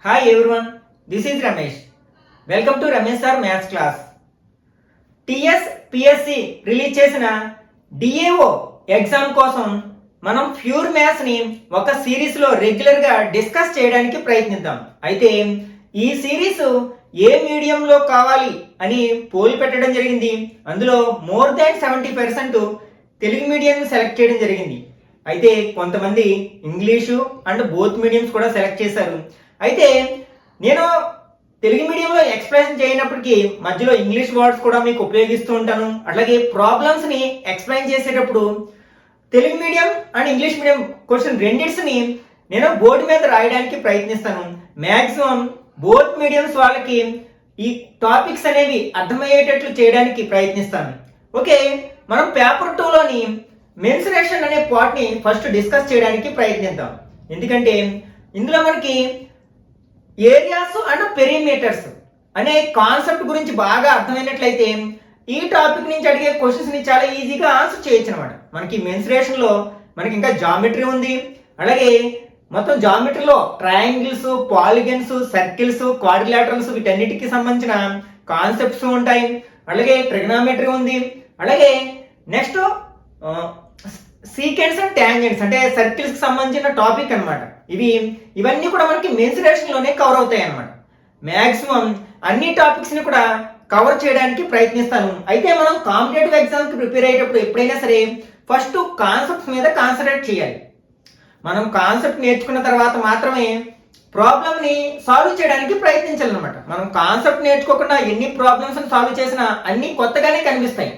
Hi everyone, this is Ramesh. Welcome to Ramesh Sir Maths class. TSPSC release చేసిన DAO exam కోసం మనం pure maths ని ఒక series లో రెగ్యులర్ గా డిస్కస్ చేయడానికి ప్రయత్నిద్దాం. అయితే ఈ సిరీస్ ఏ మీడియంలో కావాలి అని పోల్ పెట్టడం జరిగింది. అందులో more than 70% Telugu medium select చేయడం జరిగింది. అయితే కొంతమంది ఇంగ్లీషు అండ్ బోత్ మీడియంస్ కూడా సెలెక్ట్ చేశారు. అయితే నేను తెలుగు మీడియంలో ఎక్స్ప్లెయిన్ చేయనప్పటికీ మధ్యలో ఇంగ్లీష్ వర్డ్స్ కూడా మీకు ఉపయోగిస్తూ ఉంటాను. అట్లాగే ప్రాబ్లమ్స్ ని ఎక్స్ప్లెయిన్ చేసేటప్పుడు Telugu medium and English medium question రెండిట్స్ని నేను బోర్డు మీద రాయడానికి ప్రయత్నిస్తాను. మ్యాక్సిమం బోత్ మీడియంస్ వాళ్ళకి ఈ టాపిక్స్ అనేవి అర్థమయ్యేటట్లు చేయడానికి ప్రయత్నిస్తాను. ఓకే, మనం పేపర్ 2లోని మెన్సురేషన్ అనే పార్ట్ని ఫస్ట్ డిస్కస్ చేయడానికి ప్రయత్నిద్దాం. ఎందుకంటే ఇందులో మనకి ఏరియాస్ అండ్ పెరిమీటర్స్ అనే కాన్సెప్ట్ గురించి బాగా అర్థమైనట్లయితే ఈ టాపిక్ నుంచి అడిగే క్వశ్చన్స్ ని చాలా ఈజీగా ఆన్సర్ చేయొచ్చు అనమాట. మనకి మెన్సురేషన్ లో మనకి ఇంకా జామెట్రీ ఉంది. అలాగే మొత్తం జామెట్రీలో ట్రయాంగిల్స్, పాలిగన్స్, సర్కిల్స్, క్వాడ్రిలాటరల్స్ వీటన్నిటికి సంబంధించిన కాన్సెప్ట్స్ ఉంటాయి. అలాగే ట్రిగ్నామెట్రీ ఉంది. అలాగే నెక్స్ట్ సీకెండ్స్ అండ్ ట్యాంజెంట్స్ అంటే సర్కిల్స్ కి సంబంధించిన టాపిక్ అనమాట. ఇవన్నీ కూడా మనకి మెన్సురేషన్ లోనే కవర్ అవుతాయి అనమాట. మ్యాక్సిమం అన్ని టాపిక్స్ ని కూడా కవర్ చేయడానికి ప్రయత్నిస్తాను. అయితే మనం కాంపిటేటివ్ ఎగ్జామ్ కి ప్రిపేర్ అయ్యేటప్పుడు ఎప్పుడైనా సరే ఫస్ట్ కాన్సెప్ట్స్ మీద కాన్సన్ట్రేట్ చేయాలి. మనం కాన్సెప్ట్ నేర్చుకున్న తర్వాత మాత్రమే ప్రాబ్లమ్ ని సాల్వ్ చేయడానికి ప్రయత్నించాలన్నమాట. మనం కాన్సెప్ట్ నేర్చుకోకుండా ఎన్ని ప్రాబ్లమ్స్ సాల్వ్ చేసినా అన్ని కొత్తగానే కనిపిస్తాయి.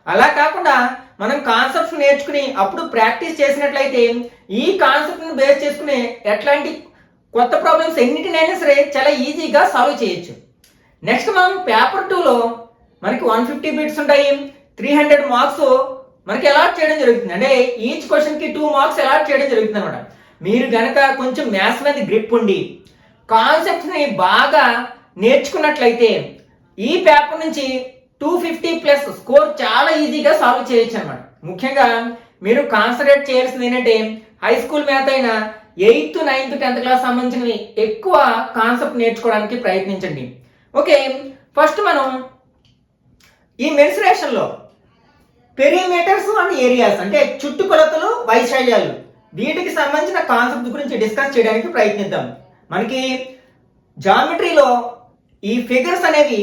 అలా కాకుండా మనం కాన్సెప్ట్స్ నేర్చుకుని అప్పుడు ప్రాక్టీస్ చేసినట్లయితే ఈ కాన్సెప్ట్ ని బేస్ చేసుకుని ఎట్లాంటి కొత్త ప్రాబ్లమ్స్ ఎన్నిటినైనా సరే చాలా ఈజీగా సాల్వ్ చేయొచ్చు. నెక్స్ట్ మనం పేపర్ 2లో మనకి 150 బిట్స్ ఉంటాయి. 300 మార్క్స్ మనకి అలాట్ చేయడం జరుగుతుంది. అంటే ఈచ్ క్వశ్చన్ కి 2 మార్క్స్ అలాట్ చేయడం జరుగుతుంది అనమాట. మీరు గనక కొంచెం మ్యాథ్స్ మీద గ్రిప్ ఉండి కాన్సెప్ట్స్ ని బాగా నేర్చుకున్నట్లయితే ఈ పేపర్ నుంచి 250+ స్కోర్ చాలా ఈజీగా సాల్వ్ చేయొచ్చు అనమాట. ముఖ్యంగా మీరు కాన్సన్ట్రేట్ చేయాల్సింది ఏంటంటే హై స్కూల్ మ్యాథ్ అయినా 8th, 9th, 10th క్లాస్ సంబంధించినవి ఎక్కువ కాన్సెప్ట్ నేర్చుకోవడానికి ప్రయత్నించండి. ఓకే, ఫస్ట్ మనం ఈ మెన్సురేషన్ లో పెరిమీటర్స్ అండ్ ఏరియాస్ అంటే చుట్టుకొలతలు, వైశాల్యాలు వీటికి సంబంధించిన కాన్సెప్ట్ గురించి డిస్కస్ చేయడానికి ప్రయత్నిద్దాం. మనకి జామెట్రీలో ఈ ఫిగర్స్ అనేవి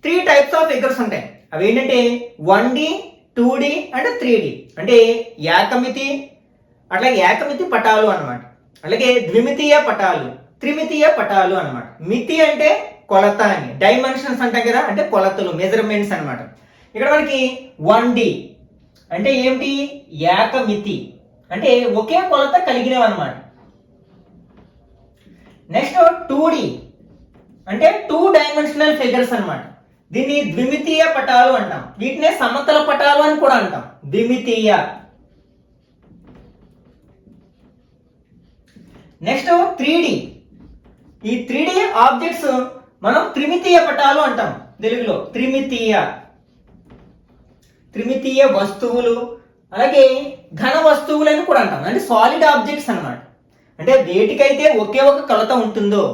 3 టైప్స్ ఆఫ్ ఫిగర్స్ ఉంటాయి. అవి ఏంటంటే 1D, 2D అండ్ 3D. అంటే ఏకమితి, అట్లాగే ఏకమితి పటాలు అన్నమాట. అలాగే ద్విమితీయ పటాలు, త్రిమితీయ పటాలు అన్నమాట. మితి అంటే కొలత అని, డైమెన్షన్స్ అంటాం కదా, అంటే కొలతలు, మెజర్మెంట్స్ అన్నమాట. ఇక్కడ మనకి 1D అంటే ఏమిటి? ఏకమితి అంటే ఒకే కొలత కలిగినవి అన్నమాట. నెక్స్ట్ 2D అంటే 2 డైమెన్షనల్ ఫిగర్స్ అన్నమాట. దీన్ని ద్విమితీయ పటాలు అంటాం. వీటినే సమతల పటాలు అని కూడా అంటాం, ద్విమితీయ. Next 3D. ఈ 3D ఆబ్జెక్ట్స్ మనం త్రిమితీయ పటాలు అంటాం తెలుగులో. త్రిమితీయ వస్తువులు, అలాగే ఘన వస్తువులు అని కూడా అంటాం. అంటే సాలిడ్ ఆబ్జెక్ట్స్ అన్నమాట. అంటే వేటికైతే ఒకే ఒక కొలత ఉంటుందో,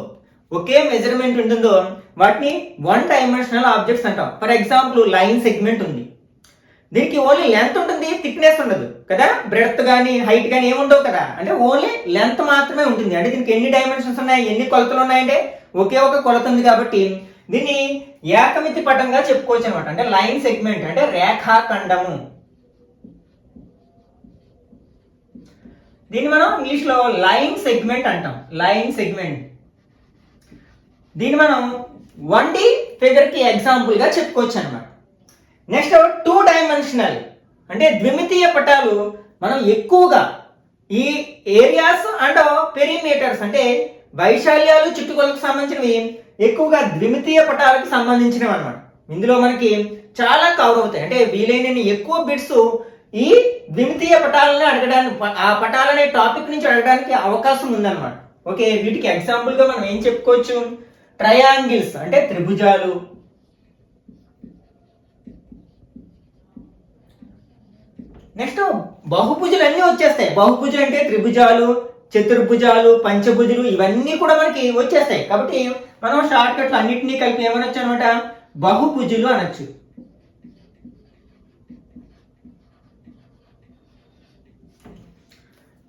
ఒకే మెజర్మెంట్ ఉంటుందో వాటిని 1 డైమెన్షనల్ ఆబ్జెక్ట్స్ అంటాం. ఫర్ ఎగ్జాంపుల్ లైన్ సెగ్మెంట్ ఉంది. దీనికి ఓన్లీ లెంత్ ఉంటుంది, థిక్నెస్ ఉండదు కదా. బ్రెడ్త్ కానీ హైట్ కానీ ఏముండవు కదా. అంటే ఓన్లీ లెంత్ మాత్రమే ఉంటుంది. అంటే దీనికి ఎన్ని డైమెన్షన్స్ ఉన్నాయి, ఎన్ని కొలతలు ఉన్నాయంటే ఒకే ఒక కొలత ఉంది కాబట్టి దీన్ని ఏకమితి పటంగా చెప్పుకోవచ్చు అనమాట. అంటే లైన్ సెగ్మెంట్ అంటే రేఖాఖండము. దీన్ని మనం ఇంగ్లీష్ లో లైన్ సెగ్మెంట్ అంటాం, లైన్ సెగ్మెంట్. దీన్ని మనం 1D ఫిగర్ కి ఎగ్జాంపుల్ గా చెప్పుకోవచ్చు అనమాట. నెక్స్ట్ 2 డైమెన్షనల్ అంటే ద్విమితీయ పటాలు మనం ఎక్కువగా ఈ ఏరియాస్ అండ్ పెరిమీటర్స్ అంటే వైశాల్యాలు, చుట్టుకొలకు సంబంధించినవి ఎక్కువగా ద్విమితీయ పటాలకు సంబంధించినవి అనమాట. ఇందులో మనకి చాలా కవర్ అవుతాయి. అంటే వీలైనన్ని ఎక్కువ బిట్స్ ఈ ద్విమితీయ పటాలను అడగడానికి, ఆ పటాలనే టాపిక్ నుంచి అడగడానికి అవకాశం ఉందన్నమాట. ఓకే, వీటికి ఎగ్జాంపుల్ గా మనం ఏం చెప్పుకోవచ్చు? ట్రయాంగిల్స్ అంటే త్రిభుజాలు, నెక్స్ట్ బహుభుజులు అన్నీ వచ్చేస్తాయి. బహుభుజులు అంటే త్రిభుజాలు, చతుర్భుజాలు, పంచభుజులు ఇవన్నీ కూడా మనకి వచ్చేస్తాయి. కాబట్టి మనం షార్ట్ కట్లు అన్నింటినీ కలిపి ఏమనొచ్చు అనమాట, బహుభుజులు అనొచ్చు.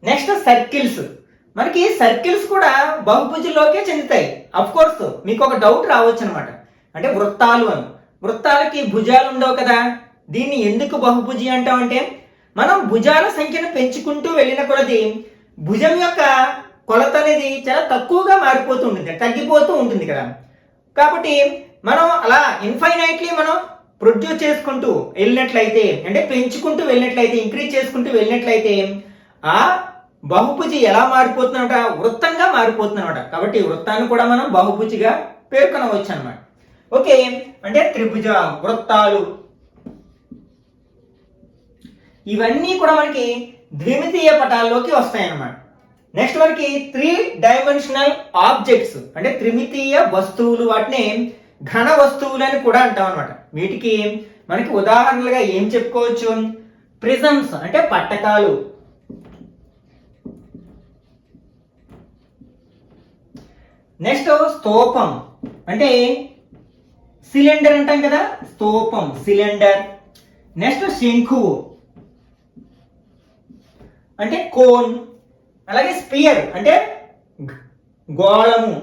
Next circles. మనకి సర్కిల్స్ కూడా బహుభుజుల్లోకే చెందుతాయి. అఫ్ కోర్స్ మీకు ఒక డౌట్ రావచ్చు అనమాట, అంటే వృత్తాలు అని. వృత్తాలకి భుజాలు ఉండవు కదా, దీన్ని ఎందుకు బహుభుజి అంటామంటే మనం భుజాల సంఖ్యను పెంచుకుంటూ వెళ్ళిన కొలది భుజం యొక్క కొలత అనేది చాలా తక్కువగా మారిపోతూ ఉంటుంది, తగ్గిపోతూ ఉంటుంది కదా. కాబట్టి మనం అలా ఇన్ఫైనైట్లీ మనం ప్రొడ్యూస్ చేసుకుంటూ వెళ్ళినట్లయితే, అంటే పెంచుకుంటూ వెళ్ళినట్లయితే, ఇంక్రీజ్ చేసుకుంటూ వెళ్ళినట్లయితే ఆ బహుభుజి ఎలా మారిపోతుందన్నమాట, వృత్తంగా మారిపోతుందన్నమాట. కాబట్టి వృత్తాన్ని కూడా మనం బహుభుజిగా పేర్కొనవచ్చు అన్నమాట. ఓకే, అంటే త్రిభుజ, వృత్తాలు ఇవన్నీ కూడా మనకి ద్విమితీయ పటాల్లోకి వస్తాయన్నమాట. నెక్స్ట్ మనకి 3 డైమెన్షనల్ ఆబ్జెక్ట్స్, అంటే త్రిమితీయ వస్తువులు, వాటిని ఘన వస్తువులు అని కూడా అంటాం అనమాట. వీటికి మనకి ఉదాహరణలుగా ఏం చెప్పుకోవచ్చు, ప్రిజమ్స్ అంటే పట్టకాలు, నెక్స్ట్ స్తూపం అంటే సిలిండర్ అంటాం కదా, స్తూపం సిలిండర్. నెక్స్ట్ శంఖువు అంటే కోన్, అలాగే స్పియర్ అంటే గోళము,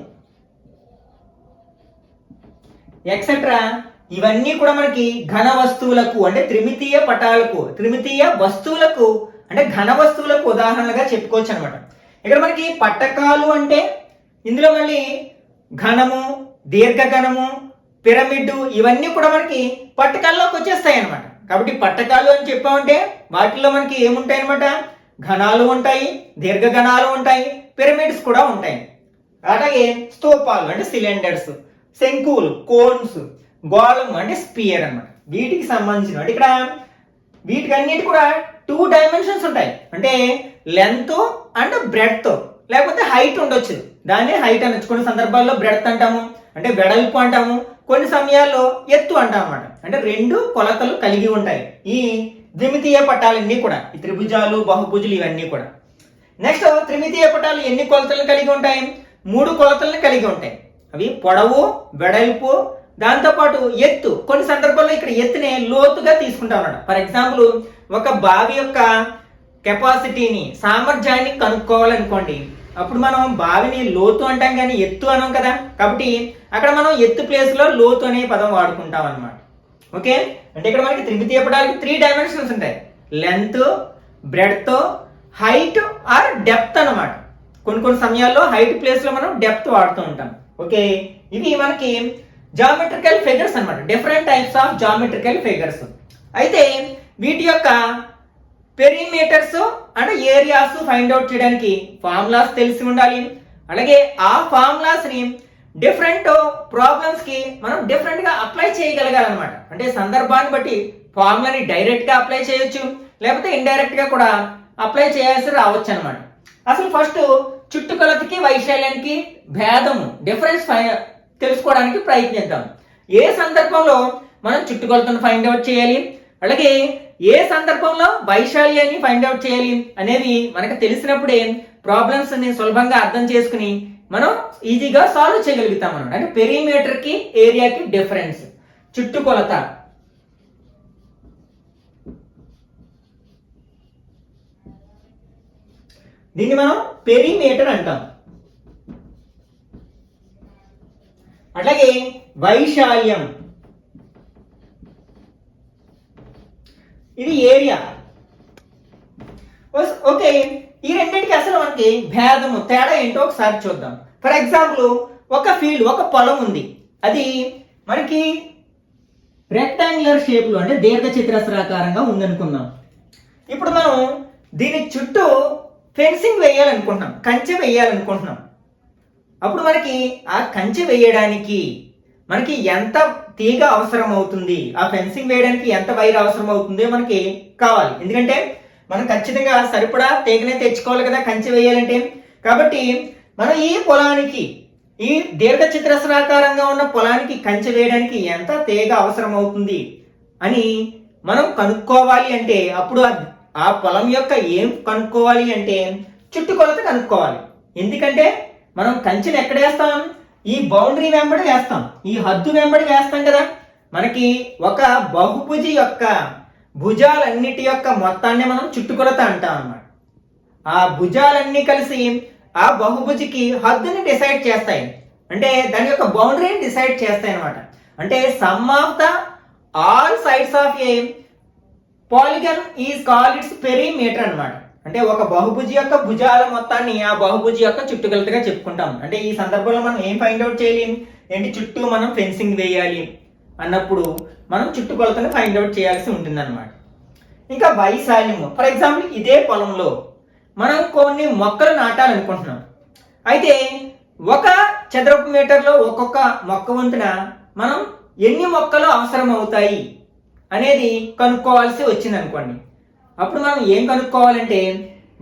ఎక్సెట్రా. ఇవన్నీ కూడా మనకి ఘన వస్తువులకు, అంటే త్రిమితీయ పటాలకు, త్రిమితీయ వస్తువులకు, అంటే ఘన వస్తువులకు ఉదాహరణలుగా చెప్పుకోవచ్చు అనమాట. ఇక్కడ మనకి పట్టకాలు అంటే ఇందులో మళ్ళీ ఘనము, దీర్ఘఘనము, పిరమిడ్ ఇవన్నీ కూడా మనకి పట్టకాల్లోకి వచ్చేస్తాయి అనమాట. కాబట్టి పట్టకాలు అని చెప్పామంటే వాటిల్లో మనకి ఏముంటాయి అనమాట, ఘనాలు ఉంటాయి, దీర్ఘఘనాలు ఉంటాయి, పిరమిడ్స్ కూడా ఉంటాయి. అలాగే స్తూపాలు అంటే సిలిండర్స్, శంకువులు కోన్స్, గోళం అంటే స్పియర్ అన్నమాట. వీటికి సంబంధించిన అంటే ఇక్కడ వీటికన్నిటి కూడా 2 డైమెన్షన్స్ ఉంటాయి, అంటే లెంత్ అండ్ బ్రెడ్త్, లేకపోతే హైట్ ఉండొచ్చు. దాన్ని హైట్ అనొచ్చు, కొన్ని సందర్భాల్లో బ్రెడ్త్ అంటాము, అంటే వెడల్పు అంటాము, కొన్ని సమయాల్లో ఎత్తు అంటాం అన్నమాట. అంటే 2 కొలతలు కలిగి ఉంటాయి ఈ ద్విమితీయ పటాలన్నీ కూడా, ఈ త్రిభుజాలు, బహుభుజులు ఇవన్నీ కూడా. నెక్స్ట్ త్రిమితీయ పటాలు ఎన్ని కొలతలను కలిగి ఉంటాయి, 3 కొలతలను కలిగి ఉంటాయి. అవి పొడవు, వెడల్పు, దాంతోపాటు ఎత్తు. కొన్ని సందర్భాల్లో ఇక్కడ ఎత్తుని లోతుగా తీసుకుంటాం అన్నమాట. ఫర్ ఎగ్జాంపుల్ ఒక బావి యొక్క కెపాసిటీని, సామర్థ్యాన్ని కనుక్కోవాలనుకోండి, అప్పుడు మనం బావిని లోతు అంటాం కానీ ఎత్తు అనం కదా. కాబట్టి అక్కడ మనం ఎత్తు ప్లేస్ లో లోతు అనే పదం వాడుకుంటాం అన్నమాట. ఓకే, అంటే ఇక్కడ మనకి త్రిమితీయ పటాలకి 3 డైమెన్షన్స్ ఉంటాయి, length, breadth, height or depth అన్నమాట. కొన్ని సమయాల్లో హైట్ ప్లేస్ లో మనం డెప్త్ వాడుతూ ఉంటాం. ఓకే, ఇవి మనకి జామెట్రికల్ ఫిగర్స్ అన్నమాట, different types of geometrical figures. అయితే వీటి యొక్క పెరిమీటర్స్ అంటే ఏరియాస్ ఫైండ్ అవుట్ చేయడానికి ఫార్ములాస్ తెలిసి ఉండాలి. అలాగే ఆ ఫార్ములాస్ ని డిఫరెంట్ ప్రాబ్లమ్స్ కి మనం డిఫరెంట్ గా అప్లై చేయగలగాలన్నమాట. అంటే సందర్భాన్ని బట్టి ఫార్ములాని డైరెక్ట్ గా అప్లై చేయొచ్చు, లేకపోతే ఇండైరెక్ట్ గా కూడా అప్లై చేయాల్సి రావచ్చు అనమాట. అసలు ఫస్ట్ చుట్టుకొలతకి వైశాల్యానికి భేదము, డిఫరెన్స్ తెలుసుకోవడానికి ప్రయత్నిద్దాం. ఏ సందర్భంలో మనం చుట్టుకొలతను ఫైండ్ అవుట్ చేయాలి, అలాగే ఏ సందర్భంలో వైశాల్యాన్ని ఫైండ్ అవుట్ చేయాలి అనేవి మనకు తెలిసినప్పుడే ప్రాబ్లమ్స్ ని సులభంగా అర్థం చేసుకుని మనం ఈజీగా సాల్వ్ చేయగలుగుతాం అన్నమాట. అంటే పెరిమీటర్ కి ఏరియాకి డిఫరెన్స్, చుట్టుకొలత. దీన్ని మనం పెరిమీటర్ అంటాం. అట్లాగే వైశాల్యం, ఇది ఏరియా. ఓకే, ఈ రెండింటికి అసలు మనకి భేదము, తేడా ఏంటో ఒకసారి చూద్దాం. ఫర్ ఎగ్జాంపుల్ ఒక ఫీల్డ్, ఒక పొలం ఉంది, అది మనకి రెక్టాంగులర్ షేప్ లో, అంటే దీర్ఘ చతురస్రాకారంగా ఉందనుకుందాం. ఇప్పుడు మనం దీని చుట్టూ ఫెన్సింగ్ వేయాలనుకుంటున్నాం, కంచె వేయాలనుకుంటున్నాం. అప్పుడు మనకి ఆ కంచె వేయడానికి మనకి ఎంత తీగ అవసరం అవుతుంది, ఆ ఫెన్సింగ్ వేయడానికి ఎంత వైర్ అవసరం అవుతుంది మనకి కావాలి. ఎందుకంటే మనం ఖచ్చితంగా సరిపడా తీగనే తెచ్చుకోవాలి కదా కంచె వేయాలంటే. కాబట్టి మనం ఈ పొలానికి, ఈ దీర్ఘ చతురస్రాకారంగా ఉన్న పొలానికి కంచె వేయడానికి ఎంత తీగ అవసరం అవుతుంది అని మనం కనుక్కోవాలి. అంటే అప్పుడు ఆ పొలం యొక్క ఏం కనుక్కోవాలి అంటే చుట్టుకొలత కనుక్కోవాలి. ఎందుకంటే మనం కంచెను ఎక్కడ వేస్తాం? ఈ బౌండరీ వెంబడి వేస్తాం, ఈ హద్దు వెంబడి వేస్తాం కదా. మనకి ఒక బహుభుజి యొక్క భుజాలన్నిటి యొక్క మొత్తాన్ని మనం చుట్టుకొలత అంటాం అన్నమాట. ఆ భుజాలన్నీ కలిసి ఆ బహుభుజికి హద్దుని డిసైడ్ చేస్తాయి, అంటే దాని యొక్క బౌండరీని డిసైడ్ చేస్తాయి అన్నమాట. అంటే some of the all sides of A polygon is called it's perimeter అన్నమాట. అంటే ఒక బహుభుజి యొక్క భుజాల మొత్తాన్ని ఆ బహుభుజి యొక్క చుట్టుకొలతగా చెప్పుకుంటాం. అంటే ఈ సందర్భంలో మనం ఏం ఫైండ్ అవుట్ చేయాలి? ఏంటి, చుట్టూ మనం ఫెన్సింగ్ వేయాలి అన్నప్పుడు మనం చుట్టుకొలతను ఫైండ్ అవుట్ చేయాల్సి ఉంటుంది అనమాట. ఇంకా వైశాల్యం, ఫర్ ఎగ్జాంపుల్ ఇదే పొలంలో మనం కొన్ని మొక్కలు నాటాలనుకుంటున్నాం. అయితే ఒక చదరపు మీటర్లో ఒక్కొక్క మొక్క వంతున మనం ఎన్ని మొక్కలు అవసరం అవుతాయి అనేది కనుక్కోవాల్సి వచ్చింది అనుకోండి. అప్పుడు మనం ఏం కనుక్కోవాలంటే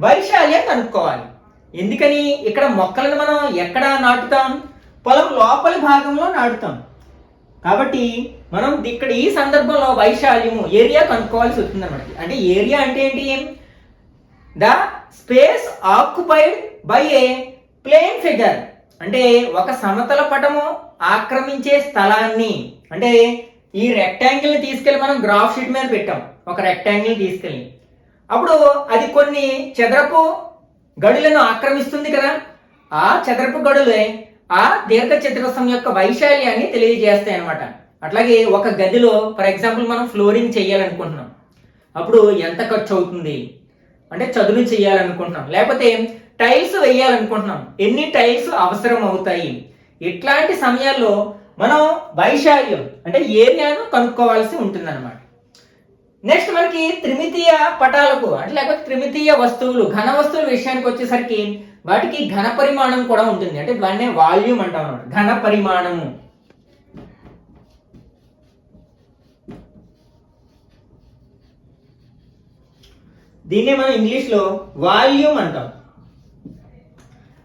వైశాల్యం కనుక్కోవాలి. ఎందుకని? ఇక్కడ మొక్కలను మనం ఎక్కడ నాటుతాం? పొలం లోపలి భాగంలో నాటుతాం. కాబట్టి మనం ఇక్కడ ఈ సందర్భంలో వైశాల్యము, ఏరియా కనుక్కోవాల్సి వస్తుంది అన్నమాట. అంటే ఏరియా అంటే ఏంటి? The space occupied by a plane figure, అంటే ఒక సమతల పటము ఆక్రమించే స్థలాన్ని. అంటే ఈ రెక్టాంగిల్ని తీసుకెళ్ళి మనం గ్రాఫ్ షీట్ మీద పెట్టాం, ఒక రెక్టాంగిల్ తీసుకెళ్ళి, అప్పుడు అది కొన్ని చదరపు గడులను ఆక్రమిస్తుంది కదా. ఆ చదరపు గడులే ఆ దీర్ఘ చతురస్రం యొక్క వైశాల్యాన్ని తెలియజేస్తాయి అనమాట. అట్లాగే ఒక గదిలో ఫర్ ఎగ్జాంపుల్ మనం ఫ్లోరింగ్ చేయాలనుకుంటున్నాం, అప్పుడు ఎంత ఖర్చు అవుతుంది అంటే చదును చేయాలనుకుంటున్నాం, లేకపోతే టైల్స్ వేయాలనుకుంటున్నాం, ఎన్ని టైల్స్ అవసరం అవుతాయి. ఇట్లాంటి సమయాల్లో మనం వైశాల్యం అంటే ఏరియాను కనుక్కోవాల్సి ఉంటుంది అనమాట. నెక్స్ట్ మనకి త్రిమితీయ పటాలకు అంటే లేకపోతే త్రిమితీయ వస్తువులు, ఘన వస్తువుల విషయానికి వచ్చేసరికి వాటికి ఘన పరిమాణం కూడా ఉంటుంది. అంటే దాన్నే వాల్యూమ్ అంటాం అన్నమాట, ఘన పరిమాణము. దీన్నే మనం ఇంగ్లీష్ లో వాల్యూమ్ అంటాం.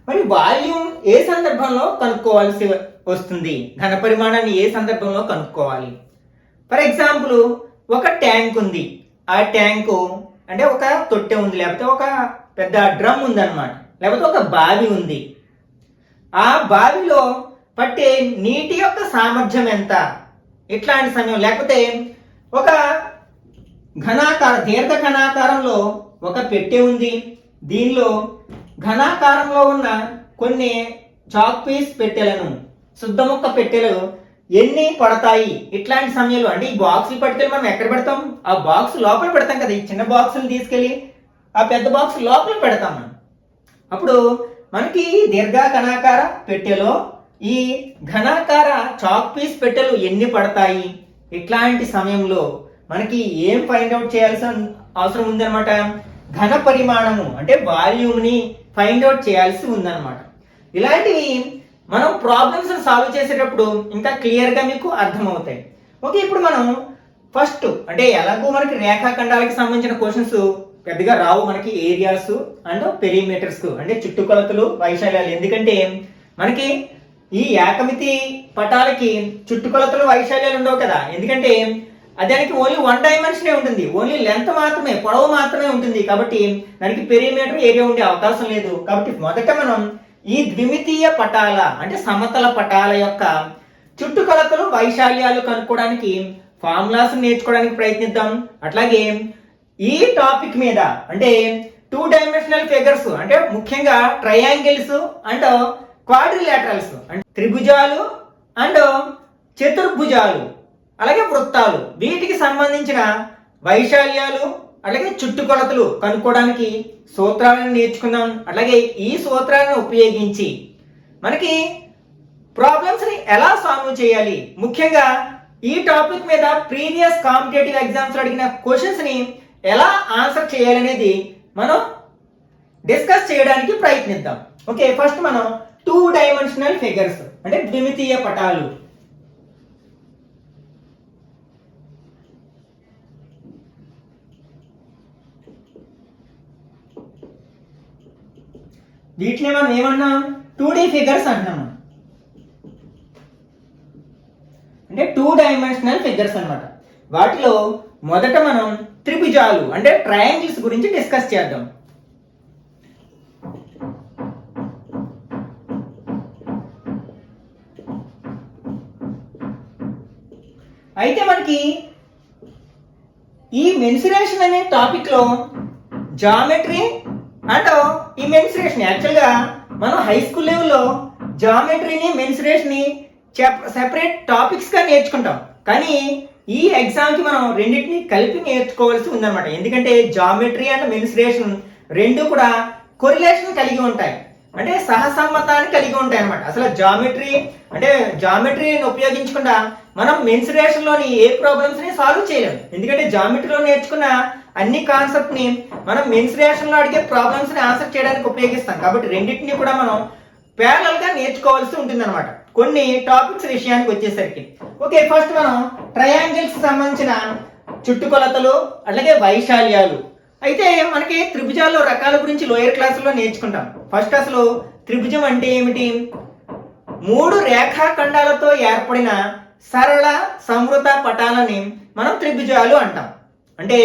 మరి వాల్యూమ్ ఏ సందర్భంలో కనుక్కోవాల్సి వస్తుంది? ఘన పరిమాణాన్ని ఏ సందర్భంలో కనుక్కోవాలి? ఫర్ ఎగ్జాంపుల్ ఒక ట్యాంక్ ఉంది, ఆ ట్యాంకు అంటే ఒక తొట్టె ఉంది, లేకపోతే ఒక పెద్ద డ్రమ్ ఉంది అనమాట, లేకపోతే ఒక బావి ఉంది. ఆ బావిలో పట్టే నీటి యొక్క సామర్థ్యం ఎంత? ఇట్లాంటి సమయం, లేకపోతే ఒక దీర్ఘ ఘనాకారంలో ఒక పెట్టె ఉంది, దీనిలో ఘనాకారంలో ఉన్న కొన్ని చాక్ పీస్ పెట్టెలను, శుద్ధముక్క పెట్టెలు ఎన్ని పడతాయి? ఇట్లాంటి సమయంలో అంటే ఈ బాక్సులు పట్టుకెళ్ళి మనం ఎక్కడ పెడతాం? ఆ బాక్స్ లోపల పెడతాం కదా. ఈ చిన్న బాక్సులు తీసుకెళ్ళి ఆ పెద్ద బాక్స్ లోపల పెడతాం మనం. అప్పుడు మనకి దీర్ఘ ఘనాకార పెట్టెలో ఈ ఘనాకార చాక్ పీస్ పెట్టెలు ఎన్ని పడతాయి? ఇట్లాంటి సమయంలో మనకి ఏం ఫైండ్ అవుట్ చేయాల్సిన అవసరం ఉందన్నమాట? ఘన పరిమాణము అంటే వాల్యూమ్ని ఫైండ్ అవుట్ చేయాల్సి ఉందన్నమాట. ఇలాంటివి మనం ప్రాబ్లమ్స్ సాల్వ్ చేసేటప్పుడు ఇంకా క్లియర్గా మీకు అర్థమవుతాయి. ఓకే, ఇప్పుడు మనం ఫస్ట్ అంటే ఎలాగో మనకి రేఖాఖండాలకు సంబంధించిన క్వశ్చన్స్ పెద్దగా రావు మనకి, ఏరియాస్ అండ్ పెరిమీటర్స్ అంటే చుట్టుకొలతలు, వైశాల్యాలు. ఎందుకంటే మనకి ఈ ఏకమితి పటాలకి చుట్టుకొలతలు, వైశాల్యాలు ఉండవు కదా. ఎందుకంటే దానికి ఓన్లీ వన్ డైమెన్షనే ఉంటుంది, ఓన్లీ లెంత్ మాత్రమే, పొడవు మాత్రమే ఉంటుంది. కాబట్టి దానికి పెరిమీటర్, ఏరియా ఉండే అవకాశం లేదు. కాబట్టి మొదట మనం ఈ ద్విమితీయ పటాల అంటే సమతల పటాల యొక్క చుట్టుకొలతలు, వైశాల్యాలు కనుక్కోవడానికి ఫార్ములాస్ నేర్చుకోవడానికి ప్రయత్నిద్దాం. అట్లాగే ఈ టాపిక్ మీద అంటే 2 డైమెన్షనల్ ఫిగర్స్ అంటే ముఖ్యంగా ట్రయాంగిల్స్ అండ్ క్వాడ్రిలేటరల్స్ అంటే త్రిభుజాలు అండ్ చతుర్భుజాలు, అలాగే వృత్తాలు, వీటికి సంబంధించిన వైశాల్యాలు అలాగే చుట్టుకొలతలు కనుక్కోవడానికి సూత్రాలను నేర్చుకుందాం. అట్లాగే ఈ సూత్రాలను ఉపయోగించి మనకి ప్రాబ్లమ్స్ ని ఎలా సాల్వ్ చేయాలి, ముఖ్యంగా ఈ టాపిక్ మీద ప్రీవియస్ కాంపిటేటివ్ ఎగ్జామ్స్ అడిగిన క్వశ్చన్స్ ని ఎలా ఆన్సర్ చేయాలనేది మనం డిస్కస్ చేయడానికి ప్రయత్నిద్దాం. ఓకే, ఫస్ట్ మనం 2 డైమెన్షనల్ ఫిగర్స్ అంటే ద్విమితీయ పటాలు. వీటిని మనం ఏమన్నాం? 2D ఫిగర్స్ అంటున్నాం. అంటే 2 డైమెన్షనల్ ఫిగర్స్ అన్నమాట. వాటిలో మొదట మనం త్రిభుజాలు అంటే ట్రయాంగిల్స్ గురించి డిస్కస్ చేద్దాం. అయితే మనకి ఈ మెన్సురేషన్ అనే టాపిక్ లో జామెట్రీ అండ్ ఈ మెన్సురేషన్ యాక్చువల్గా మనం హై స్కూల్ లెవెల్లో జామెట్రీని మెన్సురేషన్ని సెపరేట్ టాపిక్స్ గా నేర్చుకుంటాం. కానీ ఈ ఎగ్జామ్ కి మనం రెండింటిని కలిపి నేర్చుకోవాల్సి ఉందన్నమాట. ఎందుకంటే జామెట్రీ అండ్ మెన్సురేషన్ రెండు కూడా కొరిలేషన్ కలిగి ఉంటాయి, అంటే సహసంబంధాన్ని కలిగి ఉంటాయి అన్నమాట. అసలు జామెట్రీని ఉపయోగించకుండా మనం మెన్సురేషన్ లోని ఏ ప్రాబ్లమ్స్ ని సాల్వ్ చేయలేము. ఎందుకంటే జామెట్రీలో నేర్చుకున్న అన్ని కాన్సెప్ట్ ని మనం మెన్సురేషన్ లో అడిగే ప్రాబ్లమ్స్ ని ఆన్సర్ చేయడానికి ఉపయోగిస్తాం. కాబట్టి రెండింటిని కూడా మనం ప్యారలల్ గా నేర్చుకోవాల్సి ఉంటుంది అనమాట కొన్ని టాపిక్స్ విషయానికి వచ్చేసరికి. ఓకే, ఫస్ట్ మనం ట్రయాంగిల్స్ సంబంధించిన చుట్టుకొలతలు అలాగే వైశాల్యాలు. అయితే మనకి త్రిభుజాల్లో రకాల గురించి లోయర్ క్లాసులో నేర్చుకుంటాం. ఫస్ట్ అసలు త్రిభుజం అంటే ఏమిటి? 3 రేఖాఖండాలతో ఏర్పడిన సరళ సంవృత పటాలని మనం త్రిభుజాలు అంటాం. అంటే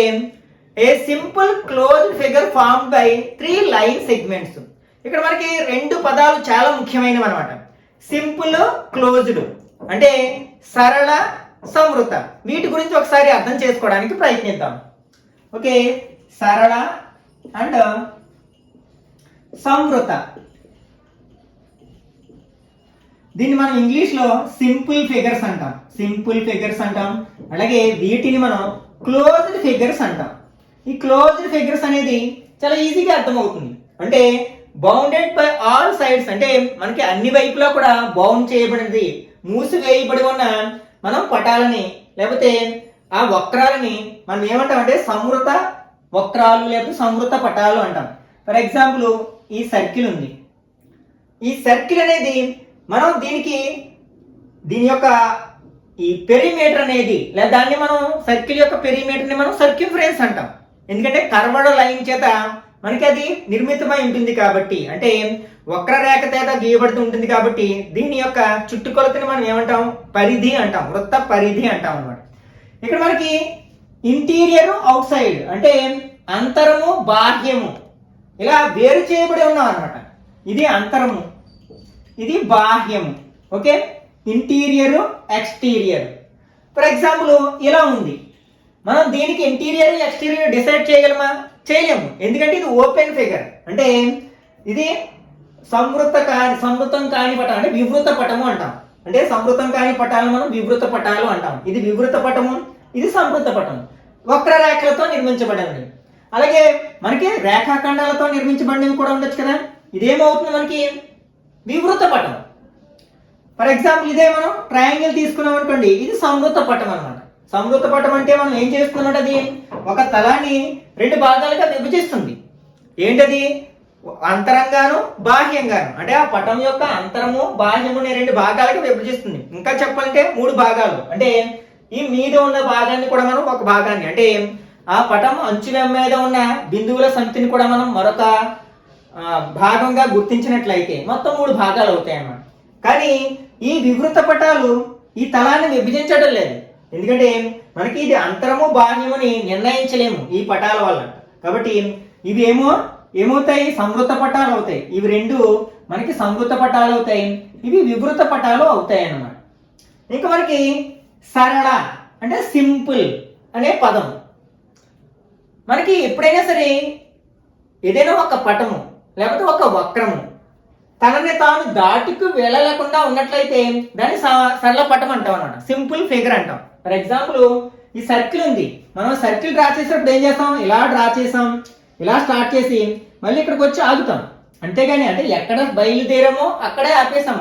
a simple closed figure formed by 3 line segments. ఇక్కడ మనకి 2 పదాలు చాలా ముఖ్యమైనవి అనమాట. సింపుల్, క్లోజ్డ్ అంటే సరళ, సంవృత. వీటి గురించి ఒకసారి అర్థం చేసుకోవడానికి ప్రయత్నిద్దాం. ఓకే, సరళ అండ్ సంవృత, దీన్ని మనం ఇంగ్లీష్ లో సింపుల్ ఫిగర్స్ అంటాం. అలాగే వీటిని మనం క్లోజ్డ్ ఫిగర్స్ అంటాం. ఈ క్లోజ్డ్ ఫిగర్స్ అనేది చాలా ఈజీగా అర్థమవుతుంది. అంటే బౌండెడ్ బై ఆల్ సైడ్స్, అంటే మనకి అన్ని వైపులా కూడా బౌండ్ చేయబడినది, మూసివేయబడి ఉన్న మనం పటాలని లేకపోతే ఆ వక్రాలని మనం ఏమంటాం అంటే సంవృత వక్రాలు లేకపోతే సంవృత పటాలు అంటాం. ఫర్ ఎగ్జాంపుల్ ఈ సర్కిల్ ఉంది. ఈ సర్కిల్ అనేది మనం దీని యొక్క ఈ పెరిమీటర్ అనేది లేదా దాన్ని మనం సర్కిల్ యొక్క పెరిమీటర్ ని మనం సర్క్యూఫరెన్స్ అంటాం. ఎందుకంటే కర్వడ లైన్ చేత మనకి అది నిర్మితమై ఉంటుంది కాబట్టి, అంటే వక్రరేఖ చేత గీయబడుతూ ఉంటుంది కాబట్టి దీని యొక్క చుట్టుకొలతని మనం ఏమంటాం? పరిధి అంటాం, వృత్త పరిధి అంటాం అన్నమాట. ఇక్కడ మనకి ఇంటీరియర్ అవుట్ సైడ్ అంటే అంతరము బాహ్యము ఇలా వేరు చేయబడి ఉన్నాం అనమాట. ఇది అంతరము, ఇది బాహ్యము. Okay, interior exterior. For example ఇలా ఉంది. మనం దీనికి ఇంటీరియర్ ఎక్స్టీరియర్ డిసైడ్ చేయగలమా? చేయలేము. ఎందుకంటే ఇది ఓపెన్ ఫిగర్, అంటే ఇది సంవృతం కాని పటం అంటే వివృత పటము అంటాం. అంటే సంవృతం కాని పటాలను మనం వివృత పటాలు అంటాం. ఇది వివృత పటము, ఇది సంవృత పటము. వక్రరేఖలతో నిర్మించబడినవి. అలాగే మనకి రేఖాఖండాలతో నిర్మించబడినవి కూడా ఉండొచ్చు కదా. ఇదేమవుతుంది? మనకి వివృత పటం. ఫర్ ఎగ్జాంపుల్ ఇదే మనం ట్రయాంగిల్ తీసుకున్నాం అనుకోండి, ఇది సంవృత పటం అన్నమాట. సంవృత పటం అంటే మనం ఏం చేస్తున్నాం? అది ఒక తలాన్ని 2 భాగాలుగా విభజిస్తుంది. ఏంటది? అంతరంగాను బాహ్యంగాను, అంటే ఆ పటం యొక్క అంతరము బాహ్యము 2 భాగాలుగా విభజిస్తుంది. ఇంకా చెప్పాలంటే 3 భాగాలు, అంటే ఈ మీద ఉన్న భాగాన్ని కూడా మనం ఒక భాగాన్ని, అంటే ఆ పటం అంచు మీద ఉన్న బిందువుల సమితిని కూడా మనం మరొక భాగంగా గుర్తించినట్లయితే మొత్తం 3 భాగాలు అవుతాయి అన్నమాట. కానీ ఈ వివృత పటాలు ఈ తలాన్ని విభజించడం లేదు. ఎందుకంటే మనకి ఇది అంతరము బాహ్యముని నిర్ణయించలేము ఈ పటాల వల్ల. కాబట్టి ఇవి ఏమవుతాయి? సంవృత పటాలు అవుతాయి. ఇవి 2 మనకి సంవృత పటాలు అవుతాయి, ఇవి వివృత పటాలు అవుతాయి అన్నమాట. ఇంకా మనకి సరళ అంటే సింపుల్ అనే పదం. మనకి ఎప్పుడైనా సరే ఏదైనా ఒక పటము లేకపోతే ఒక వక్రము తనని తాను దాటుకు వెళ్ళలేకుండా ఉన్నట్లయితే దాన్ని సరళ పటం అంటాం అన్నమాట, సింపుల్ ఫిగర్ అంటాం. ఫర్ ఎగ్జాంపుల్ ఈ సర్కిల్ ఉంది. మనం సర్కిల్ డ్రా చేసేటప్పుడు ఏం చేస్తాం? ఇలా డ్రా చేసాం, ఇలా స్టార్ట్ చేసి మళ్ళీ ఇక్కడికి వచ్చి ఆగుతాం. అంతేగాని అంటే ఎక్కడ బయలుదేరామో అక్కడే ఆపేసాం.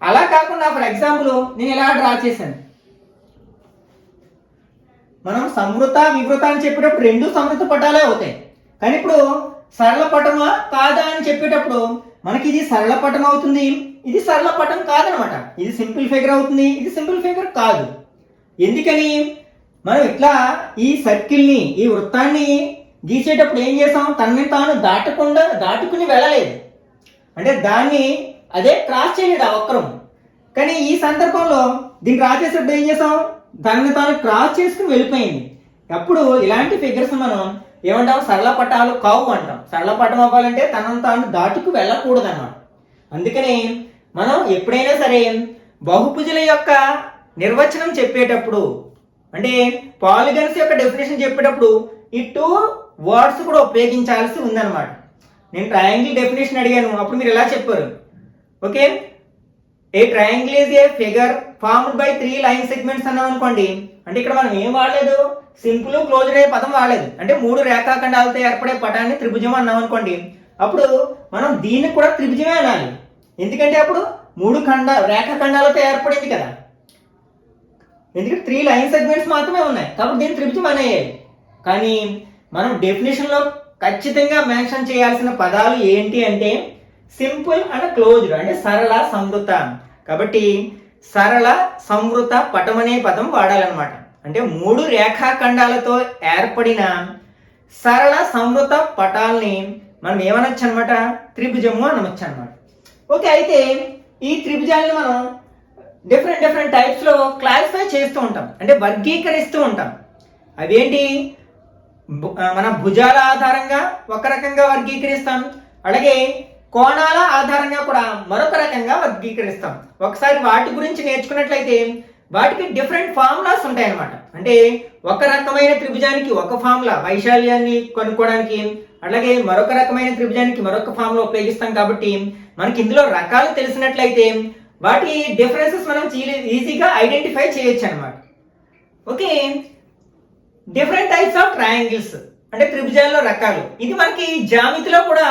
అలా కాకుండా ఫర్ ఎగ్జాంపుల్ నేను ఇలా డ్రా చేశాను. మనం సంవృత వివృత అని చెప్పేటప్పుడు 2 సంవృత పటాలే అవుతాయి. కానీ ఇప్పుడు సరళ పటమా కాదా అని చెప్పేటప్పుడు మనకి ఇది సరళ పటం అవుతుంది, ఇది సరళ పటం కాదనమాట. ఇది సింపుల్ ఫిగర్ అవుతుంది, ఇది సింపుల్ ఫిగర్ కాదు. ఎందుకని? మనం ఇట్లా ఈ సర్కిల్ని ఈ వృత్తాన్ని గీసేటప్పుడు ఏం చేసాం? తనని తాను దాటుకుని వెళ్ళలేదు, అంటే దాన్ని అదే క్రాస్ చేయలేడు ఆ వక్రం. కానీ ఈ సందర్భంలో దీన్ని డ్రా చేసేటప్పుడు ఏం చేసాం? దాన్ని తాను క్రాస్ చేసుకుని వెళ్ళిపోయింది. అప్పుడు ఇలాంటి ఫిగర్స్ మనం ఏమంటాం? సరళ పటాలు కావు అంటాం. సరళ పటం అవ్వాలంటే తనను తాను దాటుకు వెళ్ళకూడదు అన్నమాట. అందుకని మనం ఎప్పుడైనా సరే బహుభుజుల యొక్క నిర్వచనం చెప్పేటప్పుడు అంటే పాలిగన్స్ యొక్క డెఫినేషన్ చెప్పేటప్పుడు ఈ 2 వర్డ్స్ కూడా ఉపయోగించాల్సి ఉందన్నమాట. నేను ట్రయాంగిల్ డెఫినేషన్ అడిగాను, అప్పుడు మీరు ఎలా చెప్పారు? Okay, a triangle is a figure formed by 3 line segments అన్నాం అనుకోండి. అంటే ఇక్కడ మనం ఏం వాడలేదు, సింపుల్ క్లోజ్డ్ అయ్యే పదం వాడలేదు. అంటే 3 రేఖాఖండాలతో ఏర్పడే పటాన్ని త్రిభుజం అన్నాం అనుకోండి. అప్పుడు మనం దీన్ని కూడా త్రిభుజమే అనాలి. ఎందుకంటే అప్పుడు 3 రేఖాఖండాలతో ఏర్పడింది కదా. ఎందుకంటే 3 లైన్ సెగ్మెంట్స్ మాత్రమే ఉన్నాయి కాబట్టి దీన్ని త్రిభుజం అనేయాలి. కానీ మనం డెఫినేషన్లో ఖచ్చితంగా మెన్షన్ చేయాల్సిన పదాలు ఏంటి అంటే సింపుల్ అండ్ క్లోజ్డ్, అంటే సరళ సంవృత. కాబట్టి సరళ సంవృత పటం అనే పదం వాడాలన్నమాట. అంటే 3 రేఖాఖండాలతో ఏర్పడిన సరళ సంవృత పటాలని మనం ఏమనొచ్చు అనమాట, త్రిభుజము అనవచ్చు అనమాట. ఓకే, అయితే ఈ త్రిభుజాలని మనం డిఫరెంట్ టైప్స్లో క్లాసిఫై చేస్తూ ఉంటాం, అంటే వర్గీకరిస్తూ ఉంటాం. అవేంటి, మన భుజాల ఆధారంగా ఒక రకంగా వర్గీకరిస్తాం, అలాగే కోణాల ఆధారంగా కూడా మరొక రకంగా వర్గీకరిస్తాం. ఒకసారి వాటి గురించి నేర్చుకున్నట్లయితే వాటికి డిఫరెంట్ ఫార్ములాస్ ఉంటాయన్నమాట. అంటే ఒక రకమైన త్రిభుజానికి ఒక ఫార్ములా వైశాల్యాన్ని కనుక్కోవడానికి, అలాగే మరొక రకమైన త్రిభుజానికి మరొక ఫార్ములా ఉపయోగిస్తాం. కాబట్టి మనకి ఇందులో రకాలు తెలిసినట్లయితే వాటి డిఫరెన్సెస్ మనం ఈజీగా ఐడెంటిఫై చేయొచ్చు అనమాట. Okay, different types of triangles అంటే త్రిభుజాల్లో రకాలు. ఇది మనకి జ్యామితిలో కూడా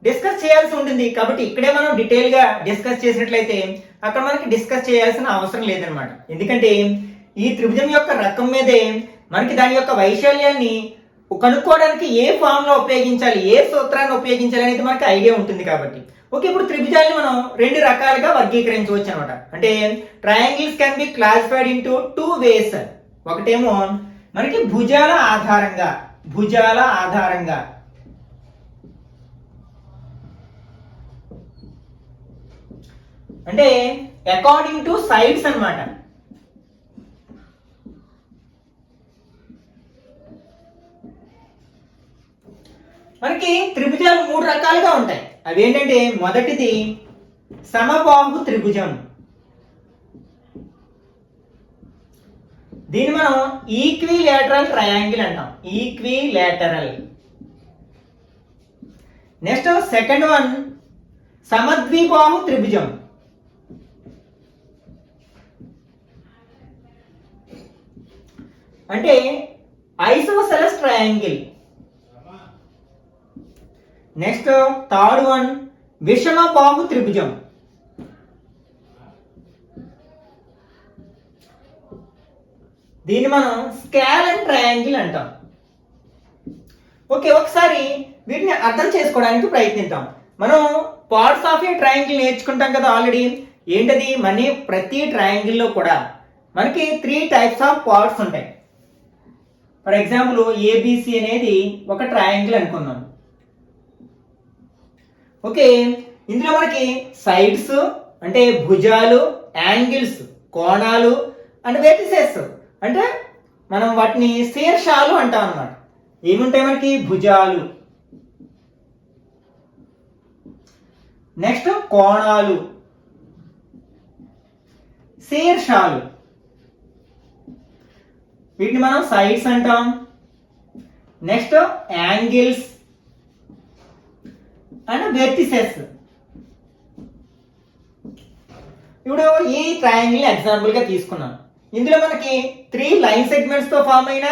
డిస్కస్ చేయాల్సి ఉంటుంది. కాబట్టి ఇక్కడే మనం డీటెయిల్ గా డిస్కస్ చేసినట్లయితే అక్కడ మనకి డిస్కస్ చేయాల్సిన అవసరం లేదనమాట. ఎందుకంటే ఈ త్రిభుజం యొక్క రకం మీదే మనకి దాని యొక్క వైశాల్యాన్ని కనుక్కోవడానికి ఏ ఫార్ములా ఉపయోగించాలి, ఏ సూత్రాన్ని ఉపయోగించాలి అనేది మనకి ఐడియా ఉంటుంది. కాబట్టి ఓకే, ఇప్పుడు త్రిభుజాన్ని మనం 2 రకాలుగా వర్గీకరించవచ్చు అనమాట. అంటే triangles can be classified into 2 వేస్. ఒకటేమో మనకి భుజాల ఆధారంగా అంటే అకార్డింగ్ టు సైడ్స్ అన్నమాట. మనకి త్రిభుజాలు 3 రకాలుగా ఉంటాయి. అవి ఏంటంటే మొదటిది సమబాహు త్రిభుజం. దీన్ని మనం ఈక్విలేటరల్ ట్రయాంగిల్ అంటాం, ఈక్విలేటరల్. నెక్స్ట్ సెకండ్ వన్ సమద్విబాహు త్రిభుజం. అంటే isosceles triangle. Next third one విషమ బాహు త్రిభుజం. దీన్ని మనం స్కాలన్ ట్రయాంగిల్ అంటాం. ఓకే, ఒకసారి వీటిని అర్థం చేసుకోవడానికి ప్రయత్నిద్దాం. మనం పార్ట్స్ ఆఫ్ ఏ ట్రయాంగిల్ నేర్చుకుంటాం కదా ఆల్రెడీ. ఏంటది, మన ప్రతి ట్రయాంగిల్లో కూడా మనకి 3 టైప్స్ ఆఫ్ పార్ట్స్ ఉంటాయి. ఫర్ ఎగ్జాంపుల్ ఏబిసి అనేది ఒక ట్రయాంగిల్ అనుకున్నాం. ఓకే, ఇందులో మనకి సైడ్స్ అంటే భుజాలు, యాంగిల్స్ కోణాలు అండ్ వెర్టిసెస్ అంటే మనం వాటిని శీర్షాలు అంటాం అన్నమాట. ఏముంటాయి మనకి, భుజాలు, నెక్స్ట్ కోణాలు, శీర్షాలు. వీటిని మనం సైడ్స్ అంటాం. Next angles and vertices. ఇప్పుడు ఈ ట్రయాంగిల్ ఎగ్జాంపుల్ గా తీసుకున్నాం. ఇందులో మనకి 3 లైన్ సెగ్మెంట్స్ తో ఫామ్ అయిన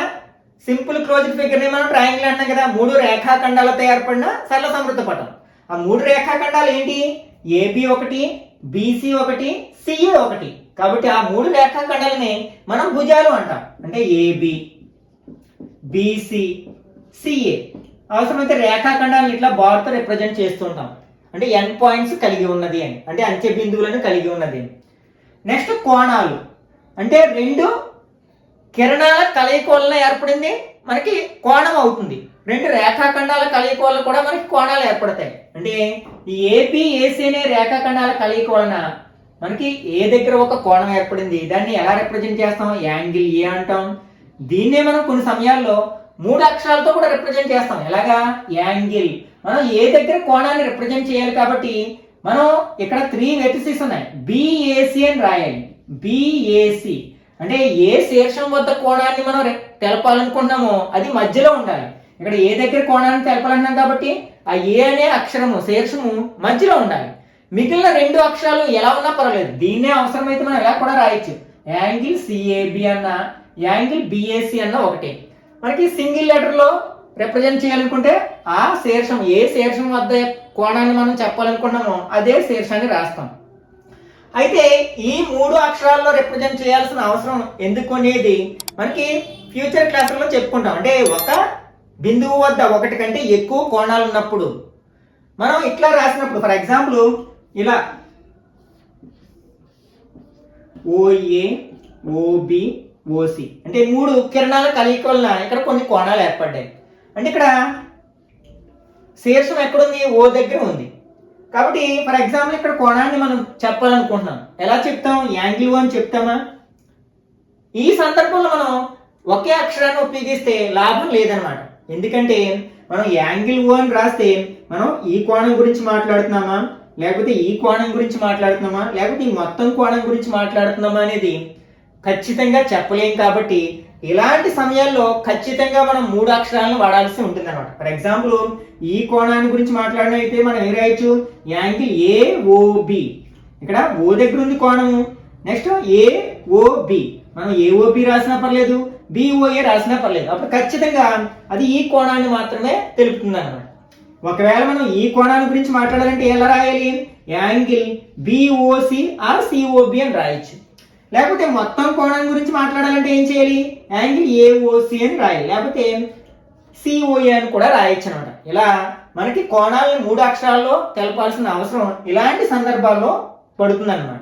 సింపుల్ క్లోజ్డ్ ఫిగర్ ని మనం ట్రయాంగిల్ అంటాం కదా. 3 రేఖాఖండాలతో ఏర్పడిన సరళ సంవృత పటం. ఆ 3 రేఖాఖండాలు ఏంటి, ఏబి ఒకటి, బిసి ఒకటి, సిఏ ఒకటి. కాబట్టి ఆ 3 రేఖాఖండాలని మనం భుజాలు అంటాం. అంటే ఏబి, బిసి, సిఏ. అవసరమైతే రేఖాఖండాలను ఇట్లా బార్తో రిప్రజెంట్ చేస్తూ ఉంటాం. అంటే ఎన్ పాయింట్స్ కలిగి ఉన్నది అని, అంటే అంచె బిందువులను కలిగి ఉన్నది అని. నెక్స్ట్ కోణాలు అంటే 2 కిరణాల కలయిక వలన ఏర్పడింది మనకి కోణం అవుతుంది. 2 రేఖాఖండాల కలయిక వల్ల కూడా మనకి కోణాలు ఏర్పడతాయి. అంటే ఈ ఏపీ ఏసీ అనే రేఖాఖండాల కలయిక వలన మనకి ఏ దగ్గర ఒక కోణం ఏర్పడింది, దాన్ని ఎలా రిప్రజెంట్ చేస్తాం, యాంగిల్ ఏ అంటాం. దీన్నే మనం కొన్ని సమయాల్లో 3 అక్షరాలతో కూడా రిప్రజెంట్ చేస్తాం. ఎలాగా, యాంగిల్. మనం ఏ దగ్గర కోణాన్ని రిప్రజెంట్ చేయాలి కాబట్టి మనం ఇక్కడ 3 వెర్టిసెస్ ఉన్నాయి, బిఏసి అని రాయాలి. బిఏసి అంటే ఏ శీర్షం వద్ద కోణాన్ని మనం తెలపాలనుకుంటున్నామో అది మధ్యలో ఉండాలి. ఇక్కడ ఏ దగ్గర కోణాన్ని తెలపాలన్నాం కాబట్టి ఆ ఏ అనే అక్షరము శీర్షము మధ్యలో ఉండాలి. మిగిలిన రెండు అక్షరాలు ఎలా ఉన్నా పర్వాలేదు. దీన్నే అవసరమైతే మనం ఎలా కూడా రాయొచ్చు. యాంగిల్ సిఏబి అన్న యాంగిల్ బిఏసి అన్న ఒకటే. మనకి సింగిల్ లెటర్ లో రిప్రజెంట్ చేయాలనుకుంటే ఆ శీర్షం ఏ శీర్షం వద్ద కోణాన్ని మనం చెప్పాలనుకున్నామో అదే శీర్షాన్ని రాస్తాం. అయితే ఈ మూడు అక్షరాల్లో రిప్రజెంట్ చేయాల్సిన అవసరం ఎందుకు అనేది మనకి ఫ్యూచర్ క్లాసుల్లో చెప్పుకుంటాం. అంటే ఒక బిందువు వద్ద ఒకటి కంటే ఎక్కువ కోణాలు ఉన్నప్పుడు మనం ఇట్లా రాసినప్పుడు, ఫర్ ఎగ్జాంపుల్ ఇలా ఓఏ ఓబి ఓసి అంటే మూడు కిరణాల కలయిక వలన ఇక్కడ కొన్ని కోణాలు ఏర్పడ్డాయి. అంటే ఇక్కడ శీర్షం ఎక్కడుంది? ఓ దగ్గర ఉంది. కాబట్టి ఫర్ ఎగ్జాంపుల్ ఇక్కడ కోణాన్ని మనం చెప్పాలనుకుంటున్నాం. ఎలా చెప్తాం? యాంగిల్ అని చెప్తామా? ఈ సందర్భంలో మనం ఒకే అక్షరాన్ని ఉపయోగిస్తే లాభం లేదనమాట. ఎందుకంటే మనం యాంగిల్ అని రాస్తే మనం ఈ కోణం గురించి మాట్లాడుతున్నామా, లేకపోతే ఈ కోణం గురించి మాట్లాడుతున్నామా, లేకపోతే ఈ మొత్తం కోణం గురించి మాట్లాడుతున్నామా అనేది ఖచ్చితంగా చెప్పలేం. కాబట్టి ఇలాంటి సమయాల్లో ఖచ్చితంగా మనం మూడు అక్షరాలను వాడాల్సి ఉంటుంది అనమాట. ఫర్ ఎగ్జాంపుల్ ఈ కోణాన్ని గురించి మాట్లాడడం అయితే మనం ఏం రాయొచ్చు? Angle AOB. ఇక్కడ ఓ దగ్గర ఉంది కోణము. నెక్స్ట్ ఏఓబి, మనం ఏఓబి రాసినా పర్లేదు, బిఓఏ రాసినా పర్లేదు. అప్పుడు ఖచ్చితంగా అది ఈ కోణాన్ని మాత్రమే తెలుపుతుంది అనమాట. ఒకవేళ మనం ఈ కోణాన్ని గురించి మాట్లాడాలంటే ఎలా రాయాలి? యాంగిల్ బిఓసి ఆర్ సిఓబి అని రాయొచ్చు. లేకపోతే మొత్తం కోణం గురించి మాట్లాడాలంటే ఏం చేయాలి? యాంగిల్ ఏఓసి అని రాయాలి, లేకపోతే సిఓఏ అని కూడా రాయొచ్చు అనమాట. ఇలా మనకి కోణాలను మూడు అక్షరాల్లో తెలపాల్సిన అవసరం ఇలాంటి సందర్భాల్లో పడుతుంది అనమాట.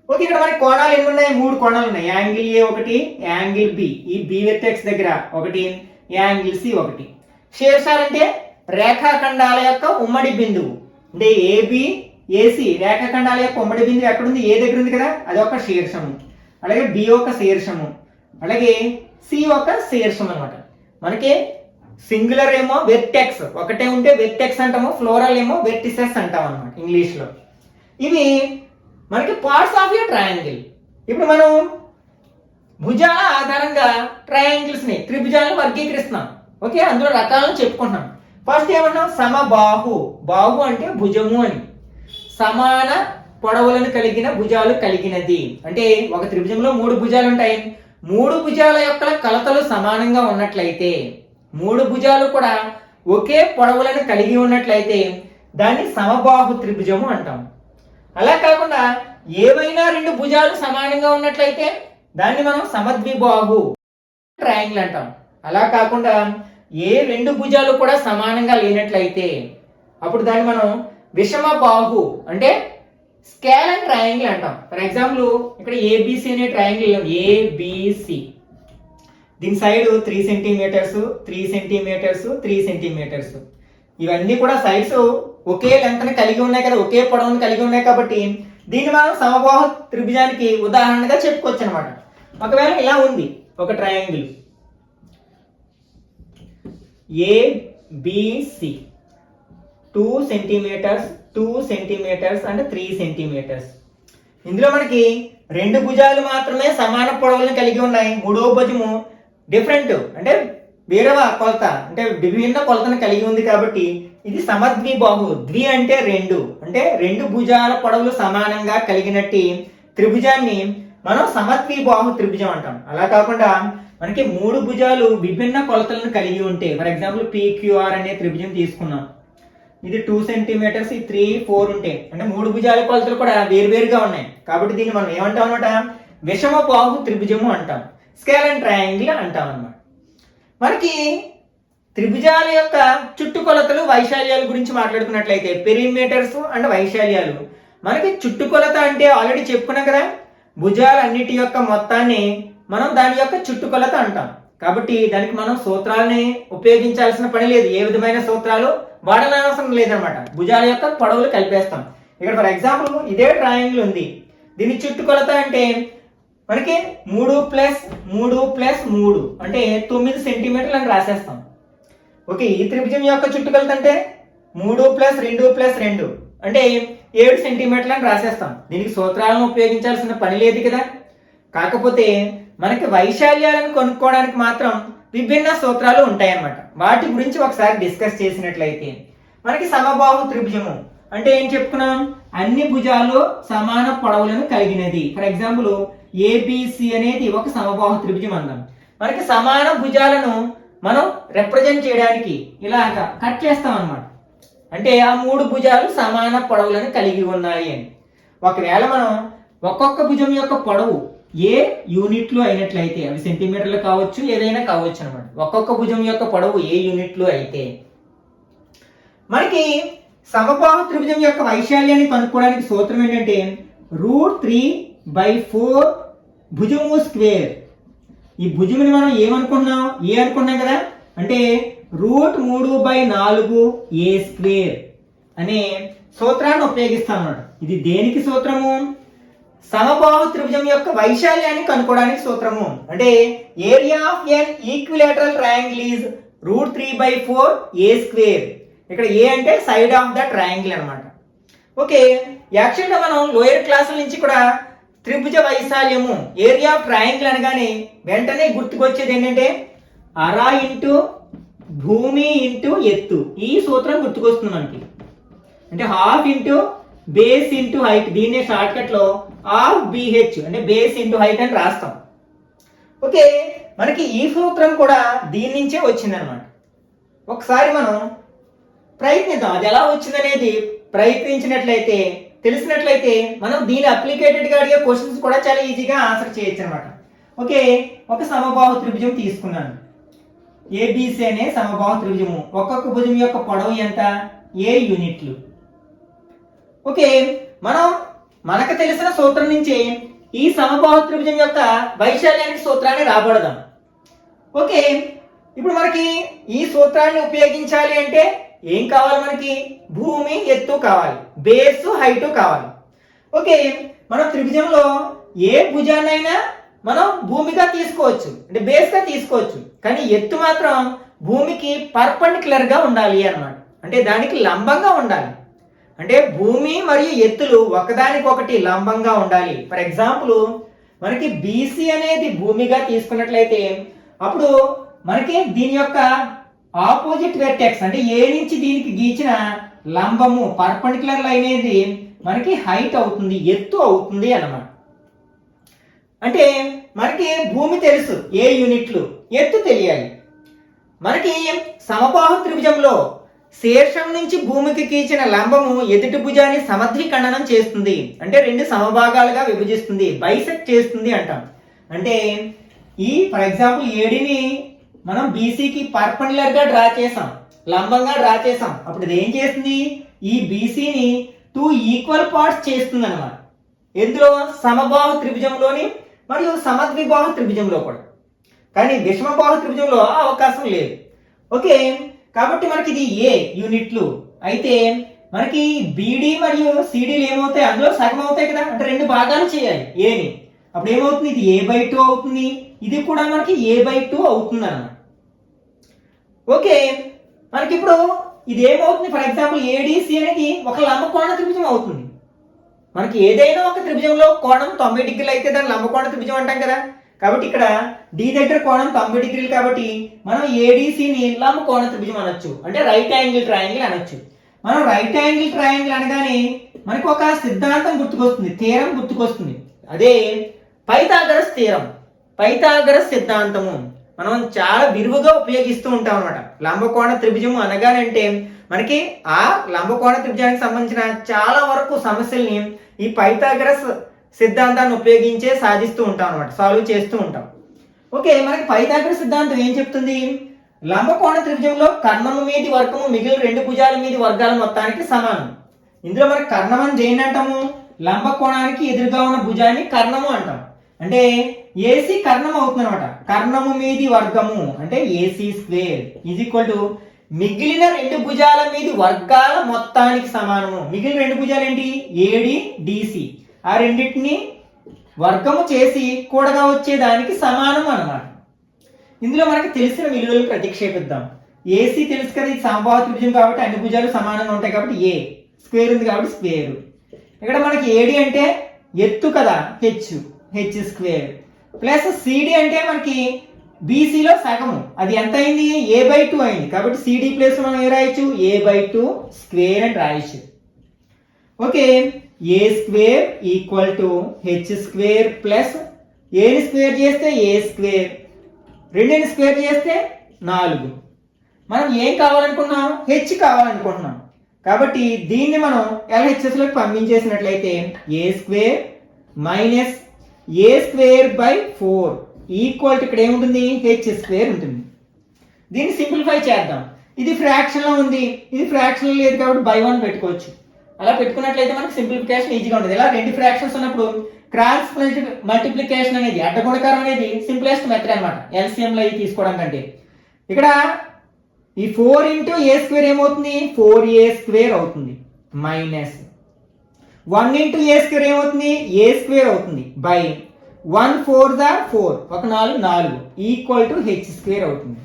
ఓకే, ఇక్కడ మనకి కోణాలు ఎన్ని ఉన్నాయి? మూడు కోణాలు ఉన్నాయి. యాంగిల్ ఏ ఒకటి, యాంగిల్ బి ఈ బి వెర్టెక్స్ దగ్గర ఒకటి, యాంగిల్ సి ఒకటి. శీర్షాలంటే రేఖాఖండాల యొక్క ఉమ్మడి బిందువు. అంటే ఏబి ఏసి రేఖాఖండాల యొక్క ఉమ్మడి బిందువు ఎక్కడుంది? ఏ దగ్గర ఉంది కదా, అది ఒక శీర్షము. అలాగే బి ఒక శీర్షము, అలాగే సి ఒక శీర్షం అనమాట. మనకి సింగులర్ ఏమో వెర్టెక్స్ ఒకటే ఉంటే వెర్టెక్స్ అంటాము, ఫ్లోరల్ ఏమో వెర్టిసెస్ అంటాం అనమాట ఇంగ్లీష్ లో. ఇవి మనకి పార్ట్స్ ఆఫ్ ఏ ట్రయాంగిల్. ఇప్పుడు మనం భుజాల ఆధారంగా ట్రయాంగిల్స్ ని, త్రిభుజాలను వర్గీకరిస్తున్నాం. ఓకే, అందులో రకాలను చెప్పుకుంటున్నాం. ఫస్ట్ ఏమన్నాం? సమబాహు. బాహు అంటే భుజము అని. సమాన పొడవులను కలిగిన భుజాలు కలిగినది. అంటే ఒక త్రిభుజంలో మూడు భుజాలు ఉంటాయి. మూడు భుజాల యొక్క కలతలు సమానంగా ఉన్నట్లయితే, మూడు భుజాలు కూడా ఒకే పొడవులను కలిగి ఉన్నట్లయితే దాన్ని సమబాహు త్రిభుజము అంటాం. అలా కాకుండా ఏవైనా రెండు భుజాలు సమానంగా ఉన్నట్లయితే దాన్ని మనం సమద్విబాహు ట్రయాంగిల్ అంటాం. అలా కాకుండా ఏ రెండు భుజాలు కూడా సమానంగా లేనట్లయితే అప్పుడు దాన్ని మనం విషమ బాహు అంటే స్కేలన్ ట్రయాంగిల్ అంటాం. ఫర్ ఎగ్జాంపుల్ ఇక్కడ ఏబిసి అనే ట్రయాంగిల్, ఏబిసి దీని సైడ్ 3 సెంటీమీటర్స్ 3 సెంటీమీటర్స్ 3 సెంటీమీటర్స్. ఇవన్నీ కూడా సైడ్స్ ఒకే లెంత్ ని కలిగి ఉన్నాయి కదా, ఒకే పొడవును కలిగి ఉన్నాయి. కాబట్టి దీన్ని మనం సమబాహు త్రిభుజానికి ఉదాహరణగా చెప్పుకోవచ్చు అనమాట. ఒకవేళ ఇలా ఉంది ఒక ట్రయాంగిల్ ఏబిసి 2 సెంటీమీటర్స్ 2 సెంటీమీటర్స్ అంటే 3 సెంటీమీటర్స్. ఇందులో మనకి రెండు భుజాలు మాత్రమే సమాన పొడవులను కలిగి ఉన్నాయి. మూడో భుజము డిఫరెంట్ అంటే వేరే కొలత, అంటే విభిన్న కొలతను కలిగి ఉంది. కాబట్టి ఇది సమద్విబాహు. ద్వి అంటే రెండు, అంటే రెండు భుజాల పొడవులు సమానంగా కలిగినట్టు త్రిభుజాన్ని మనం సమద్విబాహు త్రిభుజం అంటాం. అలా కాకుండా మనకి మూడు భుజాలు విభిన్న కొలతలను కలిగి ఉంటే, ఫర్ ఎగ్జాంపుల్ పిక్యూఆర్ అనే త్రిభుజం తీసుకున్నాం. ఇది 2 సెంటీమీటర్స్ 3 4 ఉంటే, అంటే మూడు భుజాల కొలతలు కూడా వేరువేరుగా ఉన్నాయి. కాబట్టి దీన్ని మనం ఏమంటాం అనమాట? విషమ బాహు త్రిభుజము అంటాం, స్కేలన్ ట్రయాంగిల్ అంటాం అన్నమాట. మనకి త్రిభుజాల యొక్క చుట్టుకొలతలు వైశాల్యాల గురించి మాట్లాడుకున్నట్లయితే పెరిమీటర్స్ అండ్ వైశాల్యాలు. మనకి చుట్టుకొలత అంటే ఆల్రెడీ చెప్పుకున్నాం కదా, భుజాలన్నిటి యొక్క మొత్తాన్ని మనం దాని యొక్క చుట్టుకొలత అంటాం. కాబట్టి దానికి మనం సూత్రాలని ఉపయోగించాల్సిన పని లేదు, ఏ విధమైన సూత్రాలు వాడనవసరం లేదనమాట. భుజాల యొక్క పొడవులు కలిపేస్తాం. ఇక్కడ ఫర్ ఎగ్జాంపుల్ ఇదే ట్రయాంగిల్ ఉంది, దీని చుట్టుకొలత అంటే మనకి 3 + 3 + 3 అంటే 9 సెంటీమీటర్లు అని రాసేస్తాం. ఓకే, ఈ త్రిభుజం యొక్క చుట్టుకొలత అంటే 3 + 2 + 2 అంటే 7 సెంటీమీటర్లు అని రాసేస్తాం. దీనికి సూత్రాలను ఉపయోగించాల్సిన పని లేదు కదా. కాకపోతే మనకి వైశాల్యాలను కనుక్కోవడానికి మాత్రం విభిన్న సూత్రాలు ఉంటాయన్నమాట. వాటి గురించి ఒకసారి డిస్కస్ చేసినట్లయితే మనకి సమబాహు త్రిభుజము అంటే ఏం చెప్పుకున్నాం, అన్ని భుజాలు సమాన పొడవులను కలిగినది. ఫర్ ఎగ్జాంపుల్ ఏబిసి అనేది ఒక సమబాహు త్రిభుజం అన్నాం. మనకి సమాన భుజాలను మనం రిప్రజెంట్ చేయడానికి ఇలాగా కట్ చేస్తాం అన్నమాట. అంటే ఆ మూడు భుజాలు సమాన పొడవులను కలిగి ఉన్నాయి అని. ఒకవేళ మనం ఒక్కొక్క భుజం యొక్క పొడవు ఏ యూనిట్లు అయినట్లయితే, అవి సెంటీమీటర్లు కావచ్చు, ఏదైనా కావచ్చు అనమాట. ఒక్కొక్క భుజం యొక్క పొడవు ఏ యూనిట్లు అయితే మనకి సమబాహు త్రిభుజం యొక్క వైశాల్యాన్ని కనుక్కోవడానికి సూత్రం ఏంటంటే √3/4 భుజము స్క్వేర్. ఈ భుజముని మనం ఏమనుకున్నాం, ఏ అనుకున్నాం కదా, అంటే √3/4 అనే సూత్రాన్ని ఉపయోగిస్తాం అన్నమాట. ఇది దేనికి సూత్రము, సమబాహు త్రిభుజం యొక్క వైశాల్యాన్ని కనుక్కోవడానికి సూత్రము. అంటే area of an equilateral triangle is √3/4 ఇక్కడ ఏ అంటే సైడ్ ఆఫ్ ద ట్రయాంగిల్ అన్నమాట. ఓకే, యాక్చువల్గా మనం లోయర్ క్లాసుల నుంచి కూడా త్రిభుజ వైశాల్యము ఏరియా ఆఫ్ ట్రయాంగిల్ అనగానే వెంటనే గుర్తుకొచ్చేది ఏంటంటే అరా ఇంటూ భూమి ఇంటూ ఎత్తు. ఈ సూత్రం గుర్తుకొస్తుంది మనకి. అంటే half into base into height, దీన్నే షార్ట్ కట్ లో హాఫ్ BH అంటే బేస్ ఇంటూ హైట్ అని రాస్తాం. ఓకే, మనకి ఈ సూత్రం కూడా దీని నుంచే వచ్చిందనమాట. ఒకసారి మనం ప్రయత్నిద్దాం, అది ఎలా వచ్చిందనేది ప్రయత్నించినట్లయితే తెలిసినట్లయితే మనం దీని అప్లికేటెడ్ గా అడిగే క్వశ్చన్స్ కూడా చాలా ఈజీగా ఆన్సర్ చేయొచ్చు అనమాట. ఓకే, ఒక సమబాహు త్రిభుజం తీసుకున్నాను, ఏబిసి అనే సమబాహు త్రిభుజము. ఒక్కొక్క భుజం యొక్క పొడవు ఎంత, ఏ యూనిట్లు. ఓకే, మనకు తెలిసిన సూత్రం నుంచి ఈ సమబాహు త్రిభుజం యొక్క వైశాల్యానికి సూత్రాన్ని రాబడదాం. ఓకే, ఇప్పుడు మనకి ఈ సూత్రాన్ని ఉపయోగించాలి అంటే ఏం కావాలి, మనకి భూమి ఎత్తు కావాలి, బేస్ హైట్ కావాలి. ఓకే, మనం త్రిభుజంలో ఏ భుజాన్నైనా మనం భూమిగా తీసుకోవచ్చు, అంటే బేస్ గా తీసుకోవచ్చు. కానీ ఎత్తు మాత్రం భూమికి పర్పెండిక్యులర్ గా ఉండాలి అన్నమాట. అంటే దానికి లంబంగా ఉండాలి. అంటే భూమి మరియు ఎత్తులు ఒకదానికొకటి లంబంగా ఉండాలి. ఫర్ ఎగ్జాంపుల్ మనకి బీసీ అనేది భూమిగా తీసుకున్నట్లయితే అప్పుడు మనకి దీని యొక్క ఆపోజిట్ వెర్టెక్స్ అంటే ఏ నుంచి దీనికి గీచిన లంబము పర్పెండిక్యులర్ లైన్ అనేది మనకి హైట్ అవుతుంది, ఎత్తు అవుతుంది అన్నమాట. అంటే మనకి భూమి తెలుసు ఏ యూనిట్లు, ఎత్తు తెలియాలి. మనకి సమబాహు త్రిభుజంలో శీర్షం నుంచి భూమికి గీచిన లంబము ఎదుటి భుజాన్ని సమద్విఖండనం చేస్తుంది, అంటే రెండు సమభాగాలుగా విభజిస్తుంది, బైసెక్ట్ చేస్తుంది అంటాం. అంటే ఈ ఫర్ ఎగ్జాంపుల్ ఏడిని మనం బీసీకి పర్పెండిక్యులర్ గా డ్రా చేసాం, లంబంగా డ్రా చేసాం. అప్పుడు ఇది ఏం చేస్తుంది, ఈ బీసీని 2 ఈక్వల్ పార్ట్స్ చేస్తుంది అనమాట. ఎందులో, సమబాహు త్రిభుజంలోని మరియు సమద్విబాహు త్రిభుజంలో కూడా. కానీ విషమబాహు త్రిభుజంలో ఆ అవకాశం లేదు. ఓకే, కాబట్టి మనకి ఇది ఏ యూనిట్లు అయితే మనకి బీడీ మరియు సిడీలు ఏమవుతాయి, అందులో సగం అవుతాయి కదా, అంటే 2 భాగాలు చేయాలి ఏని. అప్పుడు ఏమవుతుంది, ఇది a/2 అవుతుంది, ఇది కూడా మనకి a/2 అవుతుంది అన్నమాట. ఓకే, మనకి ఇప్పుడు ఇది ఏమవుతుంది, ఫర్ ఎగ్జాంపుల్ ఏడిసి అనేది ఒక లంబకోణ త్రిభుజం అవుతుంది. మనకి ఏదైనా ఒక త్రిభుజంలో కోణం 90 డిగ్రీలు అయితే దాన్ని లంబకోణ త్రిభుజం అంటాం కదా. కాబట్టి ఇక్కడ డి దగ్గర కోణం 90 డిగ్రీలు కాబట్టి మనం ఏడిసిని లంబకోణ త్రిభుజం అనొచ్చు, అంటే రైట్ యాంగిల్ ట్రయాంగిల్ అనొచ్చు. మనం రైట్ యాంగిల్ ట్రయాంగిల్ అనగానే మనకు ఒక సిద్ధాంతం గుర్తుకొస్తుంది, థీరం గుర్తుకొస్తుంది. అదే పైథాగరస్ థీరం, పైథాగరస్ సిద్ధాంతము మనం చాలా విరివిగా ఉపయోగిస్తూ ఉంటాం అనమాట. లంబకోణ త్రిభుజము అనగానంటే మనకి ఆ లంబకోణ త్రిభుజానికి సంబంధించిన చాలా వరకు సమస్యల్ని ఈ పైథాగరస్ సిద్ధాంతాన్ని ఉపయోగించే సాధిస్తూ ఉంటాం అనమాట, సాల్వ్ చేస్తూ ఉంటాం. ఓకే, మనకి పైథాగరస్ సిద్ధాంతం ఏం చెప్తుంది, లంబకోణ త్రిభుజంలో కర్ణము మీది వర్గము మిగిలిన 2 భుజాల మీది వర్గాల మొత్తానికి సమానం. ఇందులో మనకి కర్ణం అని దేన్ని అంటాము, లంబకోణానికి ఎదురుగా ఉన్న భుజాన్ని కర్ణము అంటాం. అంటే ఏసీ కర్ణం అవుతుంది అనమాట. కర్ణము మీది వర్గము అంటే AC² = మిగిలిన 2 భుజాల మీది వర్గాల మొత్తానికి సమానము. మిగిలిన 2 భుజాలు ఏంటి, ఏడి డిసి, ఆ రెండింటిని వర్గము చేసి కూడగా వచ్చేదానికి సమానం అన్నమాట. ఇందులో మనకి తెలిసిన విలువలు ప్రతిక్షేపిద్దాం. ఏసీ తెలుసు కదా, ఇది సమబాహు త్రిభుజం కాబట్టి అన్ని భుజాలు సమానంగా ఉంటాయి కాబట్టి ఏ, స్క్వేర్ ఉంది కాబట్టి స్క్వేర్. ఇక్కడ మనకి ఏడి అంటే ఎత్తు కదా, H². ప్లస్ సిడి అంటే మనకి బీసీలో సగము, అది ఎంత అయింది a/2 అయింది. కాబట్టి సిడి ప్లస్ మనం ఏ రాయొచ్చు a/2 స్క్వేర్ అని రాయొచ్చు. Okay, A square equal to H square plus ఏని స్క్వేర్ చేస్తే ఏ స్క్వేర్, రెండుని స్క్వేర్ చేస్తే 4. మనం ఏం కావాలనుకున్నాం, హెచ్ కావాలనుకుంటున్నాం. కాబట్టి దీన్ని మనం ఎల్హెచ్ఎస్లోకి పంపించేసినట్లయితే a square minus a square by 4 equal to ఇక్కడ ఏముంటుంది హెచ్ స్క్వేర్ ఉంటుంది. దీన్ని సింప్లిఫై చేద్దాం. ఇది ఫ్రాక్షన్లో ఉంది, ఇది ఫ్రాక్షన్లో లేదు కాబట్టి బై 1 పెట్టుకోవచ్చు. అలా పెట్టుకున్నట్లయితే మనకి సింప్లిఫికేషన్ ఈజీగా ఉంటుంది. ఇలా రెండు ఫ్రాక్షన్స్ ఉన్నప్పుడు క్రాస్ మల్టిప్లికేషన్ అనేది అడ్డగుణకారం అనేది సింప్లెస్ట్ మెథడ్ అనమాట ఎల్సిఎంలో ఇది తీసుకోవడం కంటే. ఇక్కడ ఈ 4 ఇంటూ ఏ స్క్వేర్ ఏమవుతుంది 4a స్క్వేర్ అవుతుంది మైనస్ 1 ఇంటూ ఏ స్క్వేర్ ఏమవుతుంది ఏ స్క్వేర్ అవుతుంది బై 1 4 ద 4 ఒక 4 ఈక్వల్ టు హెచ్ స్క్వేర్ అవుతుంది.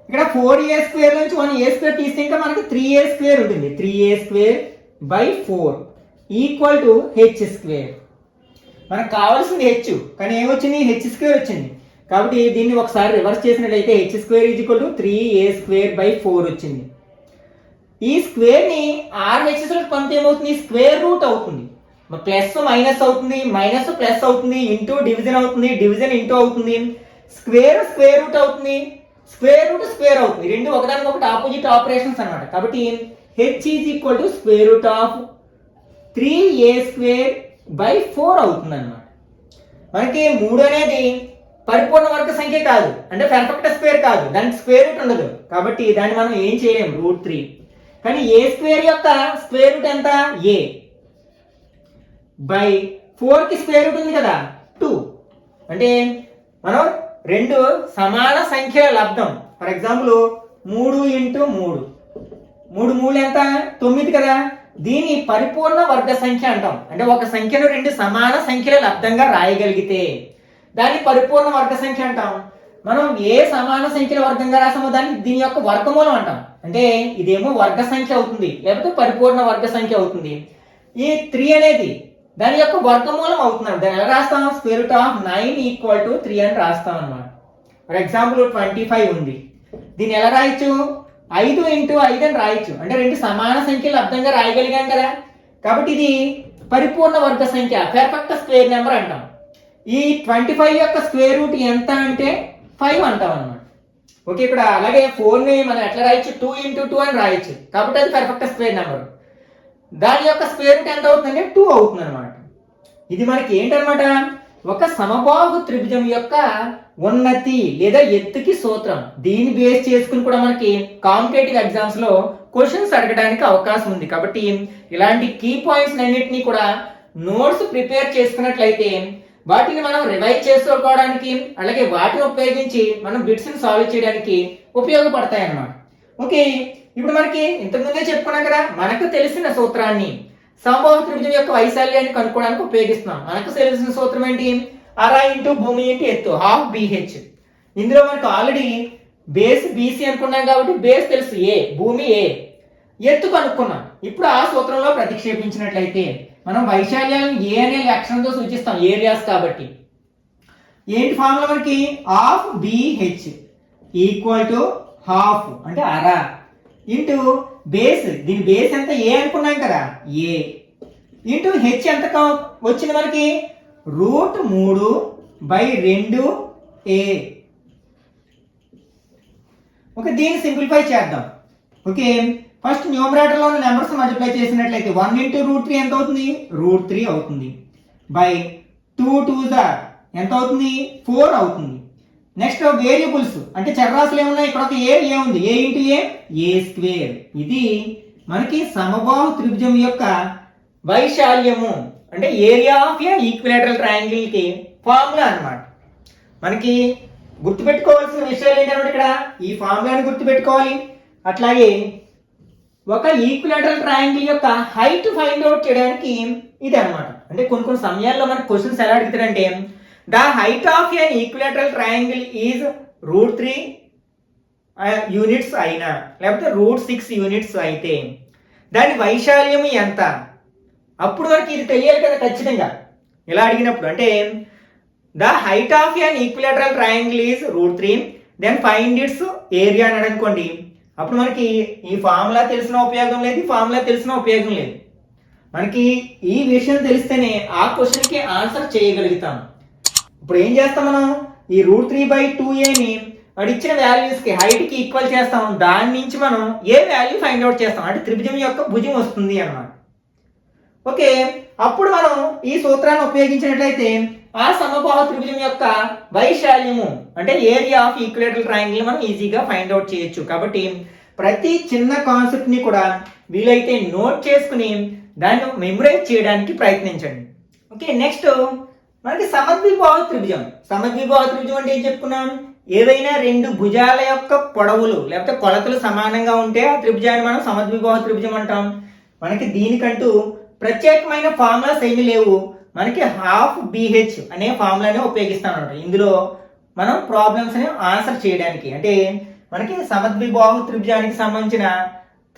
ఇక్కడ 4a స్క్వేర్ నుంచి 1a స్క్వేర్ తీస్తే ఇంకా మనకి 3a స్క్వేర్ ఉంటుంది 3a square by 4 equal to H square. మనకు కావాల్సింది హెచ్ కానీ ఏమొచ్చింది హెచ్ స్క్వేర్ వచ్చింది. కాబట్టి దీన్ని ఒకసారి రివర్స్ చేసినట్లయితే H square is equal to 3a square by 4 వచ్చింది. ఈ స్క్వేర్ ని ఆర్హెచ్ఎస్ లోకి పంపితే ఏమవుతుంది స్క్వేర్ రూట్ అవుతుంది, ప్లస్ మైనస్ అవుతుంది, మైనస్ ప్లస్ అవుతుంది, ఇంటూ డివిజన్ అవుతుంది, డివిజన్ ఇంటూ అవుతుంది, స్క్వేర్ స్క్వేర్ రూట్ అవుతుంది, స్క్వేర్ రూట్ స్క్వేర్ అవుతుంది. రెండు ఒకదానికి ఒకటి ఆపోజిట్ ఆపరేషన్స్ అన్నమాట. కాబట్టి H is equal to square root of 3a square by 4 అవుతుంది అన్నమాట. మనకి 3 అనేది పరిపూర్ణ వర్గ సంఖ్య కాదు, అంటే పర్ఫెక్ట్ స్క్వేర్ కాదు, దానికి స్క్వేర్ రూట్ ఉండదు. కాబట్టి దాన్ని మనం ఏం చేయలేము √3. కానీ ఏ స్క్వేర్ యొక్క స్క్వేర్ రూట్ ఎంత ఏ బై 4 కి స్క్వేర్ రూట్ ఉంది కదా 2. అంటే మనం రెండు సమాన సంఖ్యల లబ్ధం. ఫర్ ఎగ్జాంపుల్ 3 ఇంటూ 3 3 ఎంత 9 కదా, దీని పరిపూర్ణ వర్గ సంఖ్య అంటాం. అంటే ఒక సంఖ్యను రెండు సమాన సంఖ్యల లబ్ధంగా రాయగలిగితే దాన్ని పరిపూర్ణ వర్గ సంఖ్య అంటాం. మనం ఏ సమాన సంఖ్యల వర్గంగా రాసామో దాన్ని దీని యొక్క వర్గమూలం అంటాం. అంటే ఇదేమో వర్గ సంఖ్య అవుతుంది లేకపోతే పరిపూర్ణ వర్గ సంఖ్య అవుతుంది. ఈ 3 అనేది దాని యొక్క వర్గమూలం అవుతున్నాం. దాన్ని ఎలా రాస్తాం square root of 9 equal to 3 అని రాస్తాం అన్నమాట. ఫర్ ఎగ్జాంపుల్ 25 ఉంది, దీన్ని ఎలా రాయొచ్చు 5 ఇంటూ 5 అని రాయొచ్చు. అంటే రెండు సమాన సంఖ్యలు అర్థంగా రాయగలిగాం కదా, కాబట్టి ఇది పరిపూర్ణ వర్గ సంఖ్య పర్ఫెక్ట్ స్క్వేర్ నెంబర్ అంటాం. ఈ 25 యొక్క స్క్వేర్ రూట్ ఎంత అంటే 5 అంటాం అన్నమాట. ఓకే, ఇక్కడ అలాగే 4 ని మనం ఎట్లా రాయొచ్చు 2 ఇంటూ 2 అని రాయొచ్చు. కాబట్టి అది పర్ఫెక్ట్ స్క్వేర్ నెంబర్. దాని యొక్క స్క్వేర్ రూట్ ఎంత అవుతుందంటే 2 అవుతుంది అనమాట. ఇది మనకి ఏంటనమాట ఒక సమబాహు త్రిభుజం యొక్క ఉన్నతి లేదా ఎత్తుకి సూత్రం. దీన్ని బేస్ చేసుకుని కూడా మనకి కాంపిటేటివ్ ఎగ్జామ్స్ లో క్వశ్చన్స్ అడగడానికి అవకాశం ఉంది. కాబట్టి ఇలాంటి కీ పాయింట్స్ అన్నిటినీ కూడా నోట్స్ ప్రిపేర్ చేసుకున్నట్లయితే వాటిని మనం రివైజ్ చేసుకోవడానికి అలాగే వాటిని ఉపయోగించి మనం బిట్స్ ని సాల్వ్ చేయడానికి ఉపయోగపడతాయి అన్నమాట. ఓకే, ఇప్పుడు మనకి ఇంతకుముందే చెప్పుకున్నాం కదా, మనకు తెలిసిన సూత్రాన్ని సమబాహు త్రిభుజం యొక్క వైశాల్యాన్ని కనుక్కోవడానికి ఉపయోగిస్తున్నాం. మనకు తెలిసిన సూత్రం ఏంటి అర ఇంటూ భూమి ఇంటూ ఎత్తు ½ BH. ఇందులో మనకు ఆల్రెడీ బేస్ BC అనుకున్నాం కాబట్టి బేస్ తెలుసు ఏ, భూమి ఏ, ఎత్తు కనుక్కున్నాం. ఇప్పుడు ఆ సూత్రంలో ప్రతిక్షేపించినట్లయితే మనం వైశాల్యాలను ఏ అనే అక్షరంతో సూచిస్తాం ఏరియాస్ కాబట్టి. ఏంటి ఫార్ములా మనకి ½ ఈక్వల్ టు హాఫ్ అంటే అర ఇంటూ బేస్, దీని బేస్ ఎంత ఏ అనుకున్నాం కదా ఏ ఇంటూ హెచ్ ఎంత వచ్చింది మనకి √3/2a. ఓకే, దీన్ని సింప్లిఫై చేద్దాం. ఓకే, ఫస్ట్ న్యూమరేటర్ లో నెంబర్స్ మల్టిప్లై చేసినట్లయితే 1 ఇంటూ √3 ఎంత అవుతుంది √3 అవుతుంది బై 2 2 ఎంత అవుతుంది 4 అవుతుంది. నెక్స్ట్ వేరియబుల్స్ అంటే చరరాశులు ఏమున్నాయి, ఇక్కడ ఒక ఏ ఉంది, ఏ ఇంటూ ఏ స్క్వేర్. ఇది మనకి సమబాహు త్రిభుజం యొక్క వైశాల్యము అంటే area of A equilateral triangle కి ఫార్ములా అన్నమాట. మనకి గుర్తుపెట్టుకోవాల్సిన విషయాలు ఏంటంటే ఇక్కడ ఈ ఫార్ములాని గుర్తుపెట్టుకోవాలి. అట్లాగే ఒక ఈక్విలేటరల్ ట్రయాంగిల్ యొక్క హైట్ ఫైండ్ అవుట్ చేయడానికి ఇది అన్నమాట. అంటే కొన్ని సమయాల్లో మనకు క్వశ్చన్స్ ఎలా అడుగుతారంటే the height of an equilateral triangle is √3 units అయినా లేకపోతే √6 యూనిట్స్ అయితే దాని వైశాల్యం ఎంత, అప్పుడు మనకి ఇది తెలియాలి కదా ఖచ్చితంగా. ఇలా అడిగినప్పుడు అంటే the height of an equilateral triangle is √3, then find its area అని అనుకోండి. అప్పుడు మనకి ఈ ఫార్ములా తెలిసిన ఉపయోగం లేదు, ఈ ఫార్ములా తెలిసిన ఉపయోగం లేదు. మనకి ఈ విషయం తెలిస్తేనే ఆ క్వశ్చన్కి ఆన్సర్ చేయగలుగుతాం. ఇప్పుడు ఏం చేస్తాం మనం, ఈ √3/2aని వాడు ఇచ్చిన వాల్యూస్కి హైట్కి ఈక్వల్ చేస్తాం. దాని నుంచి మనం ఏ వాల్యూ ఫైండ్ అవుట్ చేస్తాం అంటే త్రిభుజం యొక్క భుజం వస్తుంది అన్నమాట. ఓకే, అప్పుడు మనం ఈ సూత్రాన్ని ఉపయోగించినట్లయితే ఆ సమబాహు త్రిభుజం యొక్క వైశాల్యము అంటే ఏరియా ఆఫ్ ఈక్విలేటరల్ ట్రయాంగిల్ మనం ఈజీగా ఫైండ్ అవుట్ చేయొచ్చు. కాబట్టి ప్రతి చిన్న కాన్సెప్ట్ని కూడా వీలైతే నోట్ చేసుకుని దాన్ని మెమరైజ్ చేయడానికి ప్రయత్నించండి. ఓకే, నెక్స్ట్ మనకి సమద్విబాహు త్రిభుజం. సమద్విబాహు త్రిభుజం అంటే ఏం చెప్పుకున్నాం, ఏదైనా రెండు భుజాల యొక్క పొడవులు లేకపోతే కొలతలు సమానంగా ఉంటే ఆ త్రిభుజాన్ని మనం సమద్విబాహు త్రిభుజం అంటాం. మనకి దీనికంటూ ప్రత్యేకమైన ఫార్ములాస్ ఏమీ లేవు. మనకి హాఫ్ BH అనే ఫార్ములానే ఉపయోగిస్తాం అన్నమాట. ఇందులో మనం ప్రాబ్లమ్స్ని ఆన్సర్ చేయడానికి, అంటే మనకి సమద్విబాహు త్రిభుజానికి సంబంధించిన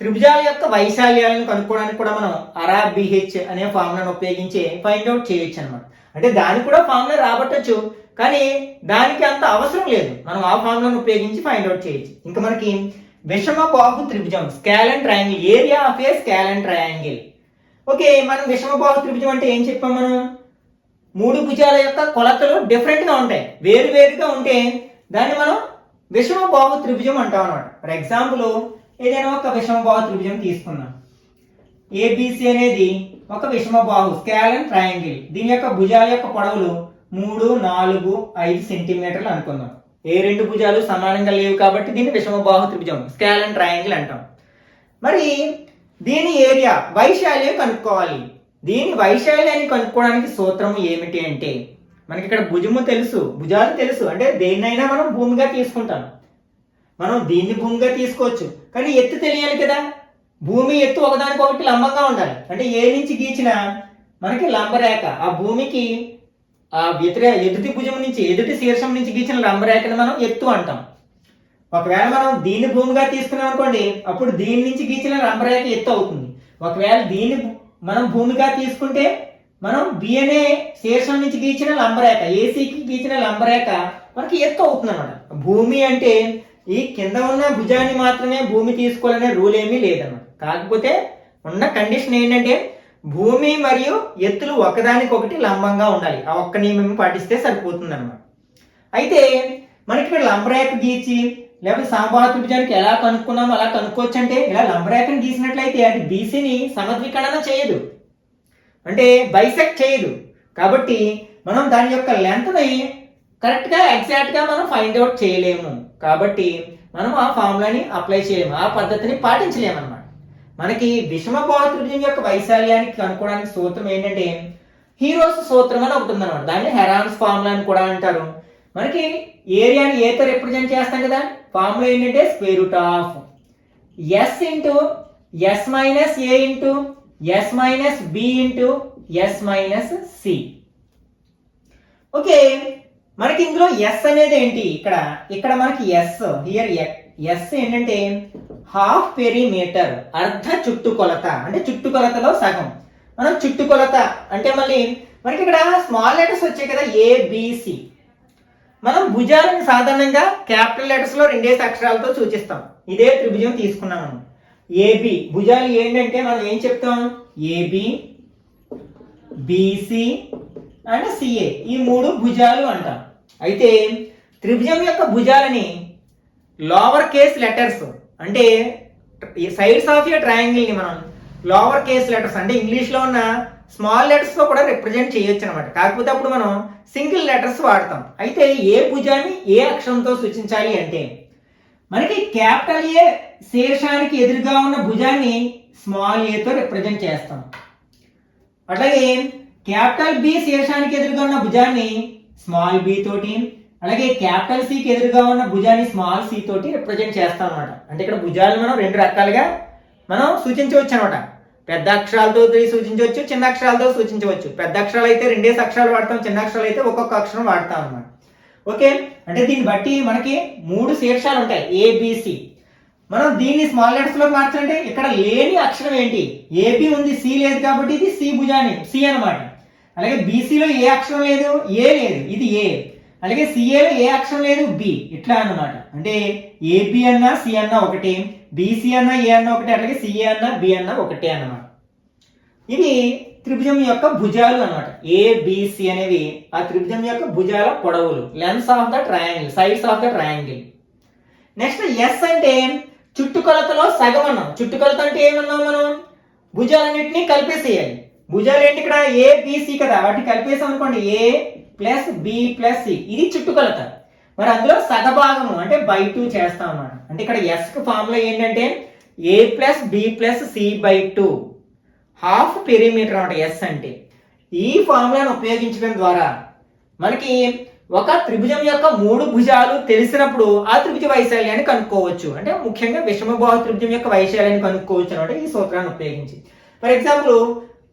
త్రిభుజాల యొక్క వైశాల్యాలను కనుక్కోవడానికి కూడా మనం RBH అనే ఫార్ములాను ఉపయోగించి ఫైండ్ అవుట్ చేయొచ్చు అనమాట. అంటే దానికి కూడా ఫార్ములా రాబట్టచ్చు, కానీ దానికి అంత అవసరం లేదు. మనం ఆ ఫార్ములాను ఉపయోగించి ఫైండ్ అవుట్ చేయొచ్చు. ఇంకా మనకి విషమ బాహు త్రిభుజం, scalene triangle, area of a scalene triangle. Okay, మనం విషమ బాహు త్రిభుజం అంటే ఏం చెప్పాం, మనం మూడు భుజాల యొక్క కొలతలు డిఫరెంట్గా ఉంటాయి, వేరువేరుగా ఉంటే దాన్ని మనం విషమ బాహు త్రిభుజం అంటాం అనమాట. ఫర్ ఎగ్జాంపుల్ ఏదైనా ఒక విషమ బాహు త్రిభుజం తీసుకుందాం. ABC అనేది ఒక విషమ బాహు స్కాలన్ ట్రయాంగిల్. దీని యొక్క భుజాల యొక్క పొడవులు 3, 4, 5 సెంటీమీటర్లు అనుకుందాం. ఏ రెండు భుజాలు సమానంగా లేవు కాబట్టి దీన్ని విషమ బాహు త్రిభుజం స్కాలన్ ట్రయాంగిల్ అంటాం. మరి దీని ఏరియా వైశాల్యం కనుక్కోవాలి. దీని వైశాల్యాన్ని కనుక్కోవడానికి సూత్రం ఏమిటి అంటే, మనకి ఇక్కడ భుజము తెలుసు, భుజాలు తెలుసు, అంటే దేన్నైనా మనం భూమిగా తీసుకుంటాం. మనం దీన్ని భూమిగా తీసుకోవచ్చు, కానీ ఎత్తు తెలియాలి కదా. భూమి ఎత్తు ఒకదానికొకటి లంబంగా ఉండాలి. అంటే ఏ నుంచి గీచిన మనకి లంబరేఖ ఆ భూమికి ఆ ఎదుటి భుజం నుంచి ఎదుటి శీర్షం నుంచి గీచిన లంబరేఖను మనం ఎత్తు అంటాం. ఒకవేళ మనం దీన్ని భూమిగా తీసుకున్నాం అనుకోండి, అప్పుడు దీని నుంచి గీచిన లంబరేఖ ఎత్తు అవుతుంది. ఒకవేళ దీన్ని మనం భూమిగా తీసుకుంటే మనం B అనే శీర్షం నుంచి గీచిన లంబరేఖ, ఏసీకి గీచిన లంబరేఖ మనకి ఎత్తు అవుతుంది అనమాట. భూమి అంటే ఈ కింద ఉన్న భుజాన్ని మాత్రమే భూమి తీసుకోవాలనే రూల్ ఏమీ లేదన్నమాట. కాకపోతే ఉన్న కండిషన్ ఏంటంటే భూమి మరియు ఎత్తులు ఒకదానికొకటి లంబంగా ఉండాలి. ఆ ఒక్క నియమం పాటిస్తే సరిపోతుంది అనమాట. అయితే మనకి ఇక్కడ లంబరేఖ గీచి లేకపోతే సమబాహు త్రిభుజానికి ఎలా కనుక్కున్నామో అలా కనుక్కోవచ్చు. అంటే ఇలా లంబరేఖను గీసినట్లయితే అది BCని సమద్వికరణ చేయదు, అంటే బైసెక్ట్ చేయదు. కాబట్టి మనం దాని యొక్క లెంత్ని కరెక్ట్గా ఎగ్జాక్ట్గా మనం ఫైండ్ అవుట్ చేయలేము. కాబట్టి మనం ఆ ఫార్ములాని అప్లై చేయలేము, ఆ పద్ధతిని పాటించలేము అనమాట. మనకి విషమ బాహు త్రిభుజం యొక్క వైశాల్యానికి కనుక్కోవడానికి సూత్రం ఏంటంటే హీరోస్ సూత్రం అని ఒకటి ఉందన్నమాట. దాన్ని హెరాన్స్ ఫార్ములా అని కూడా అంటారు. మనకి ఏరియాని ఏతో రిప్రజెంట్ చేస్తాం కదా, ఫార్ములా ఏంటంటే square root of S into S minus A into S minus B into S minus C. Okay, మనకి ఇందులో S అనేది ఏంటి, ఇక్కడ మనకి S ఏంటంటే హాఫ్ పెరిమీటర్, అర్ధ చుట్టుకొలత, అంటే చుట్టుకొలతలో సగం. మనం చుట్టుకొలత అంటే మళ్ళీ మనకి ఇక్కడ స్మాల్ లెటర్స్ వచ్చాయి కదా, ABC. మనం భుజాలను సాధారణంగా క్యాపిటల్ లెటర్స్ లో 2 అక్షరాలతో సూచిస్తాం. ఇదే త్రిభుజం తీసుకున్నాం మనం. AB భుజాలు ఏంటంటే మనం ఏం చెప్తాం, AB, BC అండ్ CA, ఈ 3 భుజాలు అంటాం. అయితే త్రిభుజం యొక్క భుజాలని లోవర్ కేస్ లెటర్స్, అంటే సైడ్స్ ఆఫ్ ఏ ట్రయాంగిల్ ని మనం లోవర్ కేస్ లెటర్స్ అంటే ఇంగ్లీష్ లో ఉన్న స్మాల్ లెటర్స్ తో కూడా రిప్రజెంట్ చేయొచ్చు అనమాట. కాకపోతే అప్పుడు మనం సింగిల్ లెటర్స్ వాడతాం. అయితే ఏ భుజాన్ని ఏ అక్షరంతో సూచించాలి అంటే మనకి క్యాపిటల్ ఏ శీర్షానికి ఎదురుగా ఉన్న భుజాన్ని స్మాల్ ఏ తో రిప్రజెంట్ చేస్తాం. అట్లాగే క్యాపిటల్ B శీర్షానికి ఎదురుగా ఉన్న భుజాన్ని స్మాల్ b తోటి, అలాగే క్యాపిటల్ Cకి ఎదురుగా ఉన్న భుజాన్ని స్మాల్ c తోటి రిప్రజెంట్ చేస్తాం అనమాట. అంటే ఇక్కడ భుజాలను మనం 2 రకాలుగా మనం సూచించవచ్చు అనమాట. పెద్ద అక్షరాలతో సూచించవచ్చు, చిన్న అక్షరాలతో సూచించవచ్చు. పెద్ద అక్షరాలు అయితే 2 అక్షరాలు వాడతాం, చిన్న అక్షరాలు అయితే ఒక్కొక్క అక్షరం వాడతాం అనమాట. ఓకే, అంటే దీన్ని బట్టి మనకి 3 శీర్షాలు ఉంటాయి ABC. మనం దీన్ని స్మాల్ లెటర్స్ లోకి మార్చాలంటే ఇక్కడ లేని అక్షరం ఏంటి, AB ఉంది, C లేదు కాబట్టి ఇది C భుజాన్ని C అనమాట. అలాగే బీసీలో ఏ అక్షరం లేదు, ఏ లేదు, ఇది ఏ. అలాగే సిఏలో ఏ అక్షరం లేదు, బి. ఇట్లా అన్నమాట. అంటే ఏబి అన్నా సి అన్నా ఒకటే, బీసీ అన్నా ఏ అన్నా ఒకటే, అలాగే సిఏ అన్నా బి అన్నా ఒకటే అన్నమాట. ఇది త్రిభుజం యొక్క భుజాలు అన్నమాట. ఏబిసి అనేవి ఆ త్రిభుజం యొక్క భుజాల పొడవులు, lengths of the triangle, sides of the triangle. Next s అంటే చుట్టుకొలతలో సగం అన్నాం. చుట్టుకొలత అంటే ఏమన్నాం మనం? భుజాలన్నింటినీ కలిపేసేయాలి. భుజాలు ఏంటి ఇక్కడ? ఏబిసి కదా, వాటిని కలిపేసాం అనుకోండి, ఏ ప్లస్ బి ప్లస్ సి, ఇది చుట్టుకొలత. మరి అందులో సగభాగము అంటే బై 2 చేస్తాం అన్నమాట. అంటే ఇక్కడ ఎస్ కి ఫార్ములా ఏంటంటే a plus b plus c by 2, half perimeter అన్నమాట ఎస్ అంటే. ఈ ఫార్ములాను ఉపయోగించడం ద్వారా మనకి ఒక త్రిభుజం యొక్క 3 భుజాలు తెలిసినప్పుడు ఆ త్రిభుజ వైశాల్యాన్ని కనుక్కోవచ్చు. అంటే ముఖ్యంగా విషమబాహు త్రిభుజం యొక్క వైశాల్యాన్ని కనుక్కోవచ్చు అనమాట ఈ సూత్రాన్ని ఉపయోగించి. ఫర్ ఎగ్జాంపుల్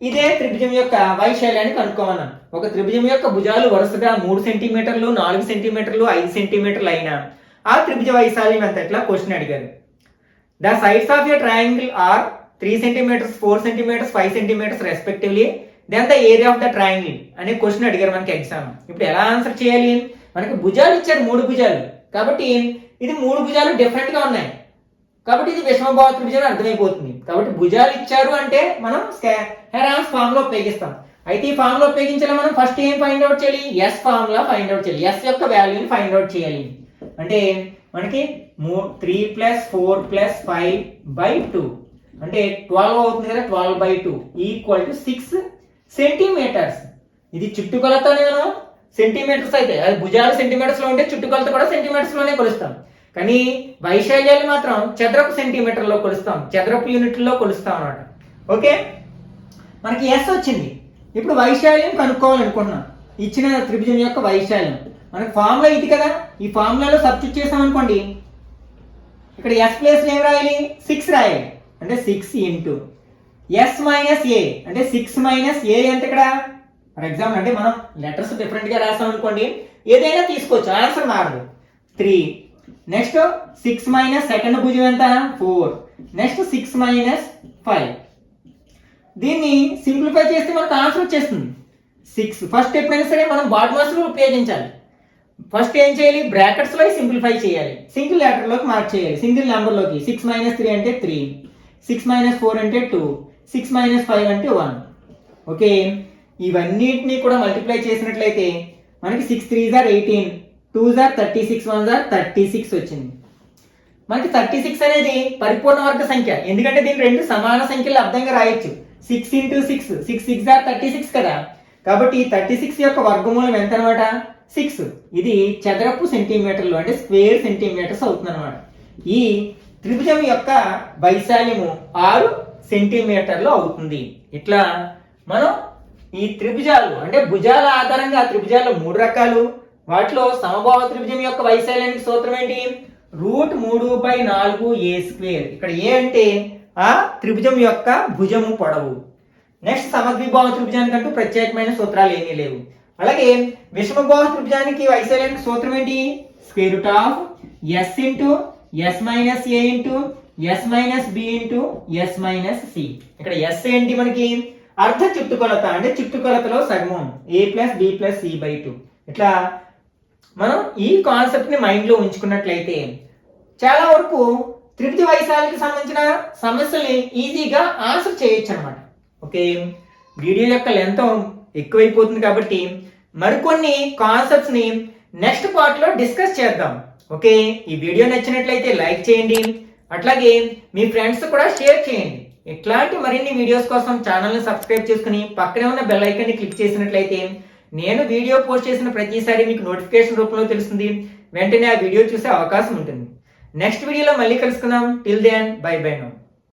ఇదే త్రిభుజం యొక్క వైశాల్యాన్ని కనుక్కోమన్నాం. ఒక త్రిభుజం యొక్క భుజాలు వరుసగా 3 సెంటీమీటర్లు, 4 సెంటీమీటర్లు, 5 సెంటీమీటర్లు అయినా ఆ త్రిభుజ వైశాల్యం ఎంత? ఇట్లా క్వశ్చన్ అడిగారు. The sides of a triangle are 3 centimetres, 4 centimetres, 5 centimetres respectively, then the area of the triangle అనే క్వశ్చన్ అడిగారు మనకి ఎగ్జామ్. ఇప్పుడు ఎలా ఆన్సర్ చేయాలి? మనకి భుజాలు ఇచ్చారు, 3 భుజాలు, కాబట్టి ఇది 3 భుజాలు డిఫరెంట్ గా ఉన్నాయి, కాబట్టి ఇది విషమబాహు త్రిభుజం అర్థమైపోతుంది. కాబట్టి భుజాలు ఇచ్చారు అంటే మనం హెరాన్స్ ఫార్ములా ఉపయోగిస్తాం. అయితే ఈ ఫార్ములా ఉపయోగించాలి మనం ఫస్ట్ ఏం ఫైండ్ అవుట్ చేయాలి? ఎస్ ఫార్ములా ఫైండ్ అవుట్ చేయాలి. ఎస్ యొక్క వాల్యూని ఫైండ్ అవుట్ చేయాలి. అంటే మనకి 3 + 4 + 5 / 2 అంటే 12 అవుతుంది కదా, 12/2 = 6 సెంటీమీటర్స్. ఇది చుట్టుకొలత మనం సెంటీమీటర్స్ అయితే, అది భుజాలు సెంటీమీటర్స్ లో ఉంటే చుట్టుకొలత కూడా సెంటీమీటర్స్ లోనే కొలుస్తాం. కానీ వైశాల్యాలు మాత్రం చదరపు సెంటీమీటర్లో కొలుస్తాం, చదరపు యూనిట్లలో కొలుస్తాం అన్నమాట. ఓకే, మనకి ఎస్ వచ్చింది. ఇప్పుడు వైశాల్యం కనుక్కోవాలనుకుంటున్నాం. ఇచ్చిన త్రిభుజం యొక్క వైశాల్యం మనకి ఫార్ములా ఇది కదా, ఈ ఫార్ములాలో సబ్స్టిట్యూట్ చేసాం అనుకోండి, ఇక్కడ ఎస్ ప్లేస్ ఏం రాయాలి? 6 రాయాలి. అంటే 6 ఇంటూ ఎస్ మైనస్ ఏ అంటే 6 - ఏ అంటే ఇక్కడ ఫర్ ఎగ్జాంపుల్ అంటే మనం లెటర్స్ డిఫరెంట్ గా రాసాం అనుకోండి, ఏదైనా తీసుకోవచ్చు, ఆన్సర్ మారదు. 3 నెక్స్ట్ 6 - సెకండ్ భుజం ఎంత? 4 నెక్స్ట్ 6 - 5. దీన్ని సింప్లిఫై చేస్తే మనకు ఆన్సర్ వచ్చేస్తుంది 6. ఫస్ట్ ఎప్పుడైనా సరే మనం బాడ్మాస్ రూల్ ఉపయోగించాలి. ఫస్ట్ ఏం చేయాలి? బ్రాకెట్స్ లో సింప్లిఫై చేయాలి, సింగిల్ లెటర్ లోకి మార్క్ చేయాలి, సింగిల్ నెంబర్ లోకి. 6 - 3 అంటే 3, 6 - 4 అంటే 2, 6 - 5 అంటే 1. ఓకే, ఇవన్నిటిని కూడా మల్టిప్లై చేసినట్లయితే మనకి 6 3 * 18, 2 * 36, 1 * 36 వచ్చింది. మనకి 36 అనేది పరిపూర్ణ వర్గ సంఖ్య, ఎందుకంటే దీని 2 సమాన సంఖ్యలు అర్థంగా రాయొచ్చు. 6 × 6, 6 6 = 36 కదా, కాబట్టి 36 యొక్క వర్గమూలం ఎంత అనమాట? 6. ఇది చదరపు సెంటీమీటర్లు అంటే స్క్వేర్ సెంటీమీటర్స్ అవుతుంది అనమాట. ఈ త్రిభుజం యొక్క వైశాల్యము 6 సెంటీమీటర్లు అవుతుంది. ఇట్లా మనం ఈ త్రిభుజాలు అంటే భుజాల ఆధారంగా త్రిభుజాలు 3 రకాలు. వాటిలో సమబాహు త్రిభుజం యొక్క వైశాల్యానికి సూత్రం ఏంటి? √3/4a². ఇక్కడ ఏ అంటే ఆ త్రిభుజం యొక్క భుజము పొడవు. నెక్స్ట్ సమద్విబాహు త్రిభుజానికంటూ ప్రత్యేకమైన సూత్రాలు ఏమీ లేవు. అలాగే విషమబాహు త్రిభుజానికి వైశాల్యానికి సూత్రం ఏంటి? √S × S - a × S - b × S - c. ఇక్కడ ఎస్ ఏంటి? మనకి అర్ధ చుట్టుకొలత అంటే చుట్టుకొలతలో సగము, a + b + c/2. ఇట్లా మనం ఈ కాన్సెప్ట్ ని మైండ్ లో ఉంచుకున్నట్లయితే చాలా వరకు త్రిభుజ వైశాల్యానికి సంబంధించిన సమస్యల్ని ఈజీగా ఆన్సర్ చేయొచ్చు అనమాట. ఓకే, వీడియో యొక్క లెంత్ ఎక్కువైపోతుంది కాబట్టి మరికొన్ని కాన్సెప్ట్స్ ని నెక్స్ట్ పార్ట్ లో డిస్కస్ చేద్దాం. ఓకే, ఈ వీడియో నచ్చినట్లయితే లైక్ చేయండి, అట్లాగే మీ ఫ్రెండ్స్ కూడా షేర్ చేయండి. ఇట్లాంటి మరిన్ని వీడియోస్ కోసం ఛానల్ని సబ్స్క్రైబ్ చేసుకుని పక్కనే ఉన్న బెల్ ఐకాన్ని క్లిక్ చేసినట్లయితే నేను వీడియో పోస్ట్ చేసిన ప్రతిసారి మీకు నోటిఫికేషన్ రూపంలో తెలుస్తుంది, వెంటనే ఆ వీడియో చూసే అవకాశం ఉంటుంది. నెక్స్ట్ వీడియోలో మళ్ళీ కలుసుకుందాం. Till then bye bye now.